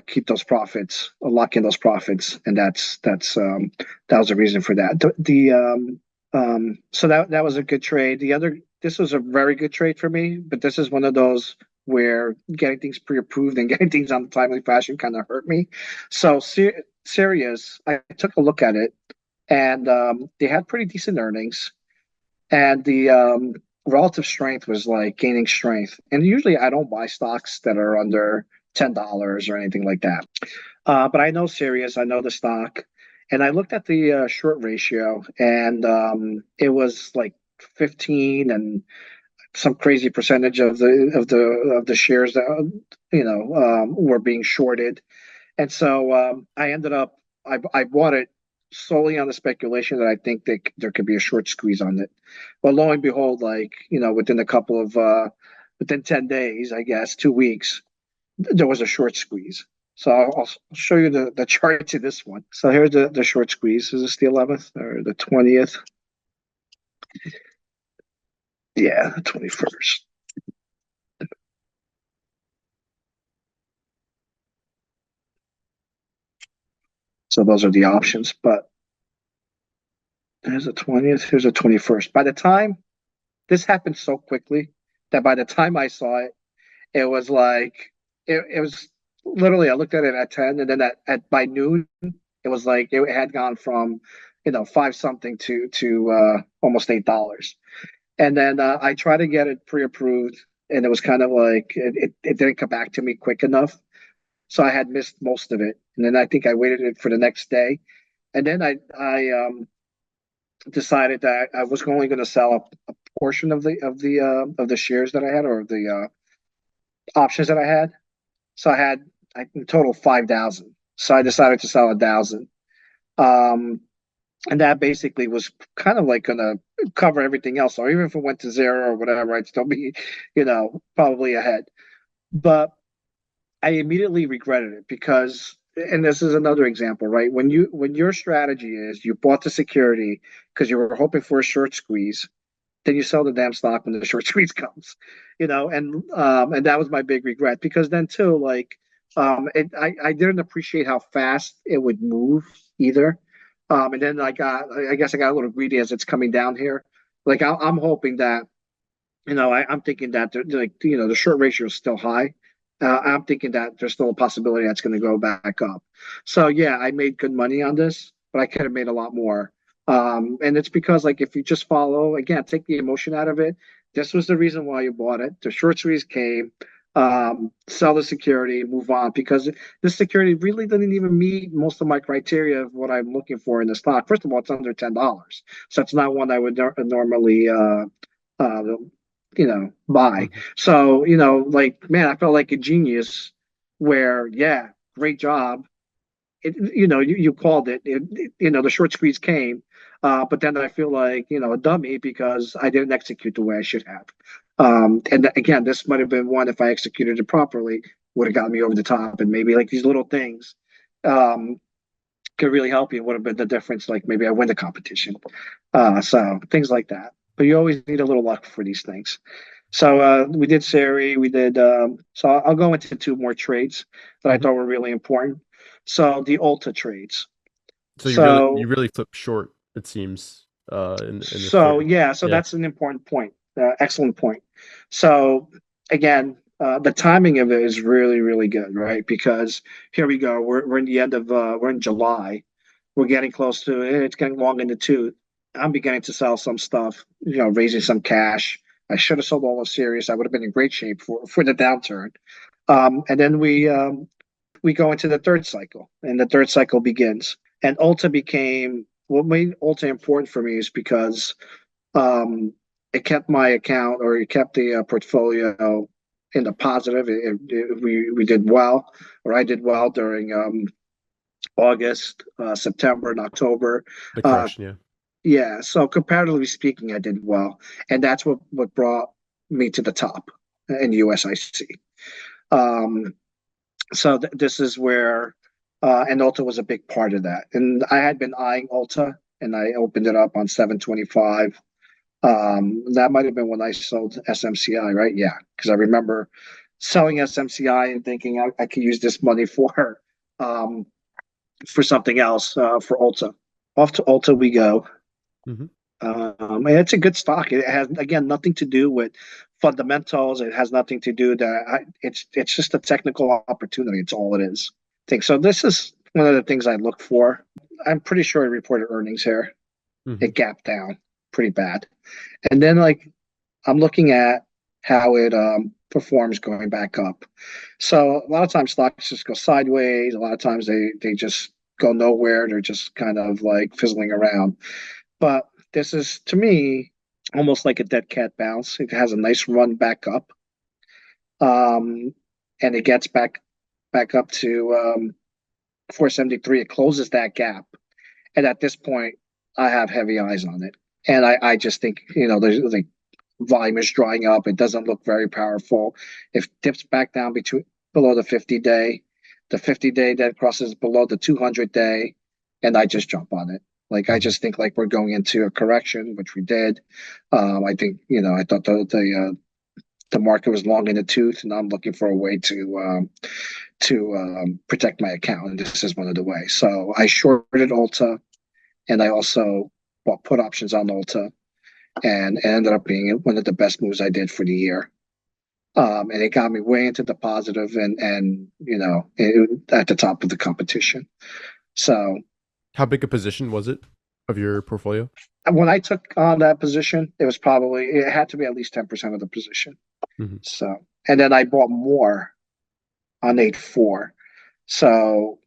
keep those profits, lock in those profits, and that was the reason for that. So that was a good trade. This was a very good trade for me, but this is one of those where getting things pre-approved and getting things on the timely fashion kind of hurt me. So Sirius, I took a look at it, and they had pretty decent earnings, and the relative strength was like gaining strength. And usually I don't buy stocks that are under $10 or anything like that. But I know Sirius, I know the stock, and I looked at the short ratio, and it was like 15 and some crazy percentage of the shares that were being shorted. And so I ended up, I bought it solely on the speculation that I think that there could be a short squeeze on it. Well, lo and behold, like, within 10 days, I guess, 2 weeks, there was a short squeeze. So I'll show you the chart to this one. So here's the short squeeze. Is this the 11th or the 20th? Yeah, the 21st. So those are the options. But there's the 20th, here's the 21st. By the time this happened so quickly that by the time I saw it, it was like it was literally I looked at it at 10, and then at by noon it was like it had gone from five something to almost $8. And then I tried to get it pre-approved, and it was kind of like it didn't come back to me quick enough, so I had missed most of it. And then I think I waited it for the next day, and then I decided that I was only going to sell a portion of the shares that I had, or the options that I had. So I had in total 5,000. So I Hmm. decided to sell 1,000. Um, and that basically was kind of like gonna cover everything else. So even if it went to zero or whatever, I'd still be, probably ahead. But I immediately regretted it because, and this is another example, right? When your strategy is you bought the security because you were hoping for a short squeeze, then you sell the damn stock when the short squeeze comes, and that was my big regret because then too, like, I didn't appreciate how fast it would move either, and then I guess I got a little greedy as it's coming down here. Like I'm hoping that I'm thinking that the short ratio is still high. I'm thinking that there's still a possibility that's going to go back up. So yeah, I made good money on this, but I could have made a lot more. And it's because like if you just follow again, take the emotion out of it. This was the reason why you bought it. The short squeeze came. Sell the security, move on because this security really didn't even meet most of my criteria of what I'm looking for in the stock. First of all, it's under $10, so it's not one I would normally uh, buy. Hmm. So, like, man, I felt like a genius where, yeah, great job. You called it, the short squeeze came. But then I feel like, a dummy because I didn't execute the way I should have. And again, this might have been one if I executed it properly, would have got me over the top. And maybe like these little things um, could really help you. Would have been the difference. Like maybe I win the competition. So things like that. But you always need a little luck for these things. So we did Seri, we did. So I'll go into two more trades that I Hmm. thought were really important. So the Ulta trades. So you So really flip short, it seems, in this so trade. yeah, so Yeah. that's an important point. Excellent point. So again, the timing of it is really, really good, right? Because here we go. We're in the end of we're in July. We're getting close to it. It's getting long in the tooth. I'm beginning to sell some stuff, raising some cash. I should have sold all of Sirius. I would have been in great shape for the downturn. And then we go into the third cycle, and the third cycle begins. And Ulta became what made Ulta important for me is because it kept my account, or it kept the portfolio in the positive. We did well, or I did well during August, September, and October. The Uh, correction, yeah. yeah, so comparatively speaking, I did well, and that's what brought me to the top in USIC. Um, so this is where, and Ulta was a big part of that. And I had been eyeing Ulta, and I opened it up on 725. That might have been when I sold SMCI, right? Yeah, because I remember selling SMCI and thinking I could use this money um, for something else, for Ulta. Off to Ulta we go. Hmm. And it's a good stock. It has, again, nothing to do with fundamentals. It has nothing to do that. It's just a technical opportunity. It's all it is. I think so. This is one of the things I look for. I'm pretty sure it reported earnings here. Hmm. It gapped down pretty bad, and then like I'm looking at how it performs going back up. So a lot of times stocks just go sideways. A lot of times they just go nowhere. They're just kind of like fizzling around. But this is, to me, almost like a dead cat bounce. It has a nice run back up, um, and it gets back up to 473. It closes that gap, and at this point, I have heavy eyes on it, and I just think there's like volume is drying up. It doesn't look very powerful. If it dips back down between below the 50 day that crosses below the 200 day, and I just jump on it. Like I Hmm. just think like we're going into a correction, which we did. I think I thought the market was long in the tooth, and I'm looking for a way to protect my account, and this is one of the ways. So I shorted Ulta, and I also bought put options on Ulta, and it ended up being one of the best moves I did for the year. And it got me way into the positive, and at the top of the competition. So How big a position was it of your portfolio? when I took on that position, it had to be at least 10% of the position. Hmm. So, and then I bought more on 8-4. So,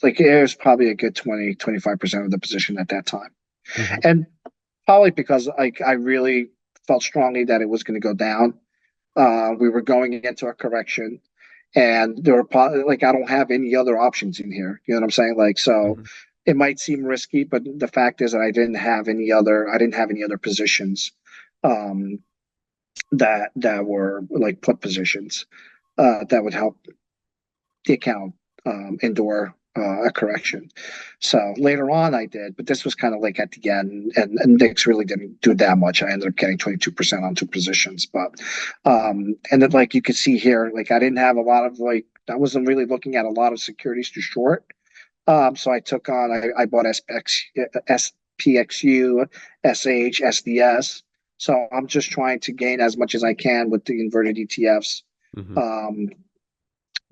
like it was probably a good 20-25% of the position at that time. Hmm. And probably because I really felt strongly that it was going to go down. We were going into a correction, and there were like I don't have any other options in here. You know what I'm saying? Like so, Hmm. it might seem risky, but the fact is that I didn't have any other positions um, that were like put positions that would help the account endure a correction. So later on, I did, but this was kind of like at the end, and Knicks really didn't do that much. I ended up getting 22% on two positions, but and then like you could see here, like I didn't have a lot of like I wasn't really looking at a lot of securities to short. So I took on I bought SPXU, SH, SDS. So I'm just trying to gain as much as I can with the inverted ETFs. Hmm. Um,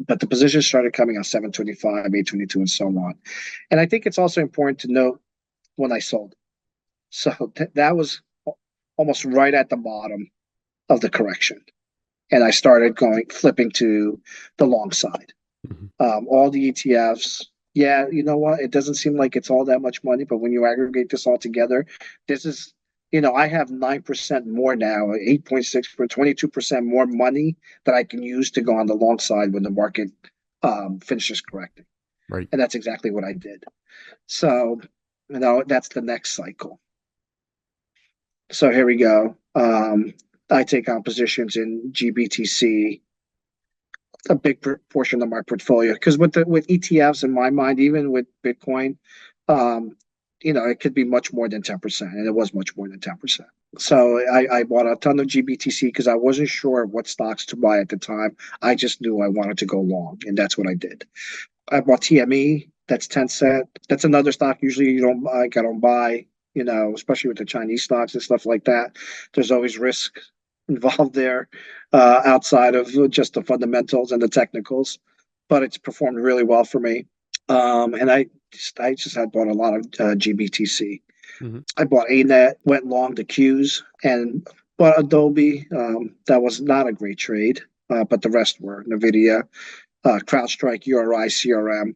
but the positions started coming on 725, 822, and so on. And I think it's also important to note when I sold. So that was almost right at the bottom of the correction. And I started flipping to the long side. Hmm. All the ETFs, yeah, you know what? It doesn't seem like it's all that much money, but when you aggregate this all together, this is, I have 9% more now, 8.6 for 22% more money that I can use to go on the long side when the market finishes correcting. Right. And that's exactly what I did. So, that's the next cycle. So here we go. I take on positions in GBTC, a big portion of my portfolio, because with ETFs in my mind, even with Bitcoin, um, it could be much more than 10%, and it was much more than 10%. So I bought a ton of GBTC because I wasn't sure what stocks to buy at the time. I just knew I wanted to go long, and that's what I did. I bought TME. That's Tencent. That's another stock usually you don't like. I don't buy. Especially with the Chinese stocks and stuff like that. There's always risk involved there, outside of just the fundamentals and the technicals. But it's performed really well for me. And I just had bought a lot of GBTC. Hmm. I bought ANET, went long the Qs, and bought Adobe. That was not a great trade, but the rest were NVIDIA, CrowdStrike, URI, CRM.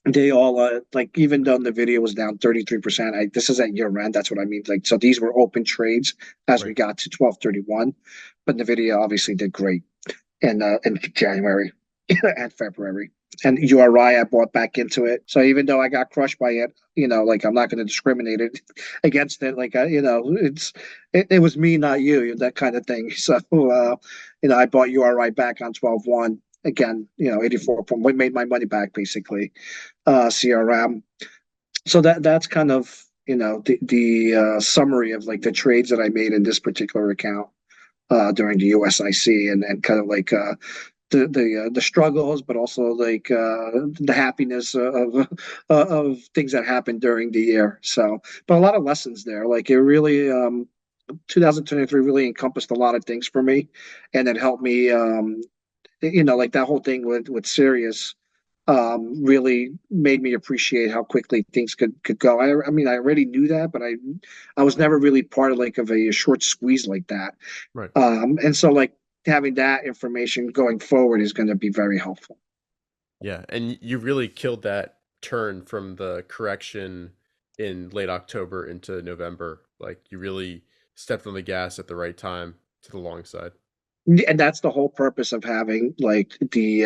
They all like, even though the video was down 33%, this is at year end. That's what I mean. Like, so these were open trades as we Right. got to 12/31, but the video obviously did great in January and February. And URI, I bought back into it. So even though I got crushed by it, like, I'm not going to discriminate it against it. Like, it was me, not you, that kind of thing. So I bought URI back on 12/1 again. 84 point. We made my money back basically. CRM. So that's kind of the summary of like the trades that I made in this particular account during the USIC, and kind of like the struggles, but also like the happiness of things that happened during the year. So, but a lot of lessons there. Like, it really 2023 really encompassed a lot of things for me, and it helped me. Like that whole thing with Sirius really made me appreciate how quickly things could go. I mean, I already knew that, but I was never really part of like of a short squeeze like that. Right. And so like having that information going forward is going to be very helpful. Yeah, and you really killed that turn from the correction in late October into November. Like, you really stepped on the gas at the right time to the long side. And that's the whole purpose of having like the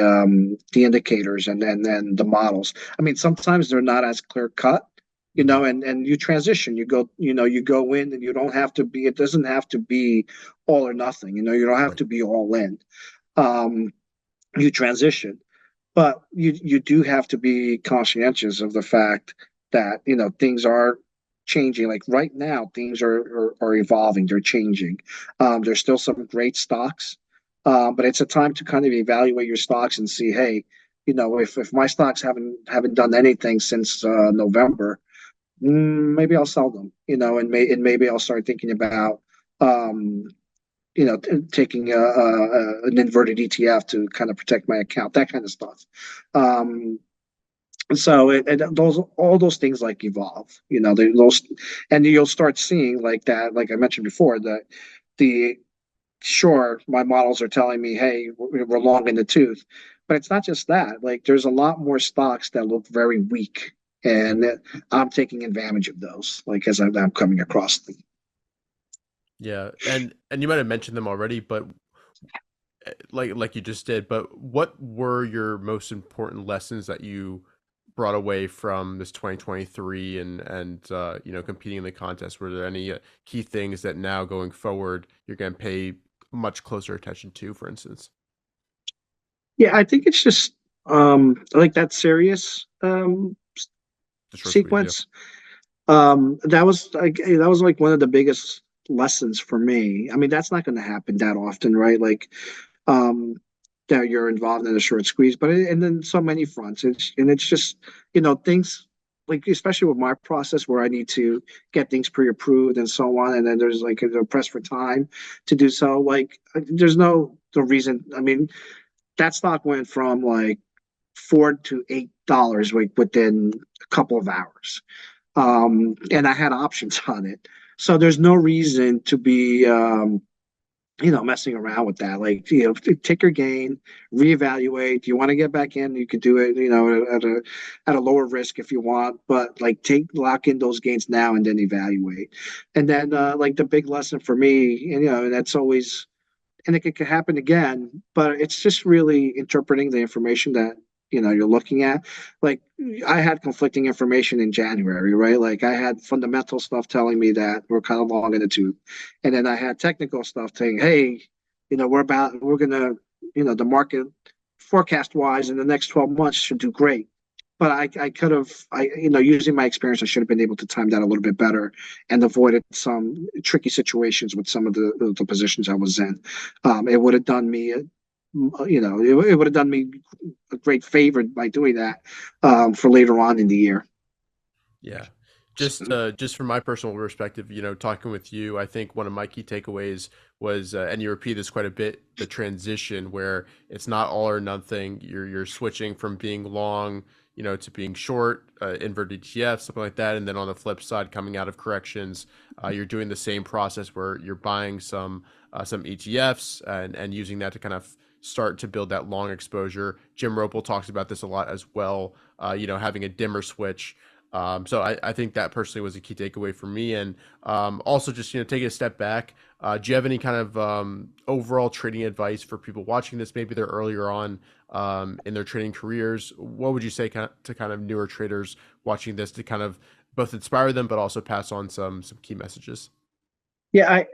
indicators and then the models. I mean, sometimes they're not as clear cut, Hmm. and you transition. You go in, and you don't have to be. It doesn't have to be all or nothing. You don't have Right. to be all in. Um, you transition, but you do have to be conscientious of the fact that things are changing. Like right now, things are evolving. They're changing. There's still some great stocks, but it's a time to kind of evaluate your stocks and see, hey, if my stocks haven't done anything since November, maybe I'll sell them. And maybe I'll start thinking about um, taking an inverted ETF to kind of protect my account, that kind of stuff. Um, so those all those things like evolve, those, and you'll start seeing like that, like I mentioned before, that the sure, my models are telling me, hey, we're long in the tooth, but it's not just that. Like, there's a lot more stocks that look very weak, and Hmm. I'm taking advantage of those, like as I'm coming across them. Yeah, and you might have mentioned them already, but like you just did, but what were your most important lessons that you brought away from this 2023 and competing in the contest? Were there any key things that now going forward you're going to pay much closer attention to, for instance? Yeah, I think it's just like that serious The short squeeze, yeah. sequence. That was like one of the biggest lessons for me. I mean, that's not going to happen that often, right? Like, um, that you're involved in a short squeeze, but and then so many fronts. It's just things like, especially with my process where I need to get things pre-approved and so on, and then there's like a press for time to do so. Like, there's no the reason. I mean, that stock went from like $4 to $8 like within a couple of hours, and I had options on it. So there's no reason to be messing around with that. Like, take your gain, reevaluate. Do you want to get back in? You could do it, at a lower risk if you want, but like lock in those gains now and then evaluate. And then like the big lesson for me, and that's always, and it could happen again, but it's just really interpreting the information that you're looking at. Like, I had conflicting information in January, right? Like, I had fundamental stuff telling me that we're kind of long in the tooth, and then I had technical stuff saying, hey, we're gonna, the market forecast wise in the next 12 months should do great. but I could have, using my experience, I should have been able to time that a little bit better and avoided some tricky situations with some of the positions I was in. It would have done me, it would have done me a great favor by doing that for later on in the year. Yeah. So, Just from my personal perspective, talking with you, I think one of my key takeaways was, and you repeat this quite a bit, the transition where it's not all or nothing. You're switching from being long, to being short, inverted ETF, something like that. And then on the flip side, coming out of corrections, you're doing the same process where you're buying some ETFs and using that to kind of start to build that long exposure. Jim Ropel talks about this a lot as well. Having a dimmer switch. So I think that personally was a key takeaway for me. And also just, taking a step back, do you have any kind of overall trading advice for people watching this? Maybe they're earlier on in their trading careers. What would you say to kind of newer traders watching this to kind of both inspire them, but also pass on some key messages? yeah, I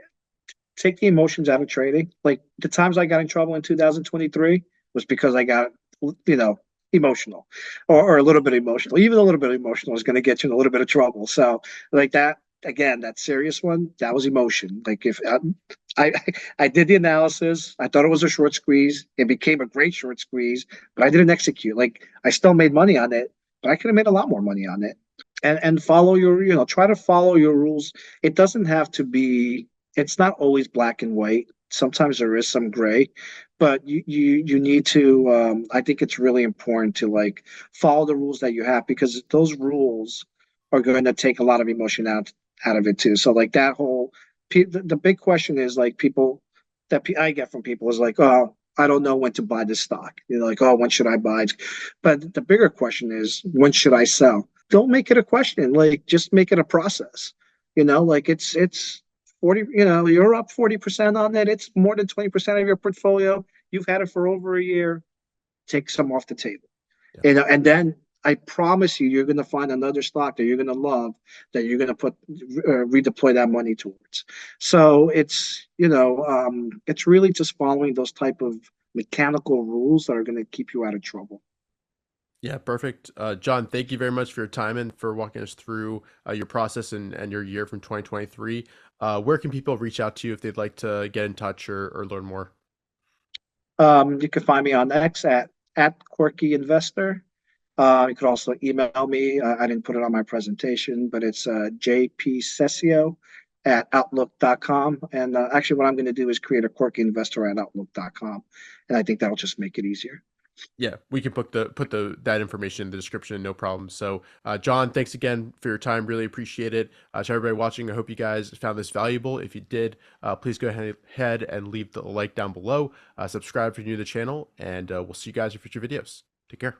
take the emotions out of trading. Like the times I got in trouble in 2023 was because I got, you know, emotional or a little bit emotional. Even a little bit emotional is going to get you in a little bit of trouble. So, like that, again, that serious one, that was emotion. Like if I, I did the analysis, I thought it was a short squeeze. It became a great short squeeze, but I didn't execute. Like I still made money on it, but I could have made a lot more money on it. And follow your, try to follow your rules. It doesn't have to be, it's not always black and white. Sometimes there is some gray, but you need to, I think it's really important to like follow the rules that you have, because those rules are going to take a lot of emotion out of it too. So like that whole, the big question is like people that I get from people is like, oh, I don't know when to buy this stock. Like, oh, when should I buy? But the bigger question is, when should I sell? Don't make it a question. Like, just make it a process. Like it's 40, you're up 40% on it. It's more than 20% of your portfolio. You've had it for over a year. Take some off the table. Yeah. And then I promise you, you're going to find another stock that you're going to love, that you're going to put redeploy that money towards. So it's really just following those type of mechanical rules that are going to keep you out of trouble. Yeah, perfect. John, thank you very much for your time and for walking us through your process and your year from 2023. Where can people reach out to you if they'd like to get in touch or learn more? You can find me on X at Quirky Investor. You could also email me. I didn't put it on my presentation, but it's jpsesio at outlook.com. And actually, what I'm going to do is create a Quirky Investor at outlook.com. And I think that'll just make it easier. Yeah, we can put that information in the description, no problem. So, John, thanks again for your time. Really appreciate it. To everybody watching, I hope you guys found this valuable. If you did, please go ahead and leave the like down below. Subscribe if you're new to the channel, and we'll see you guys in future videos. Take care.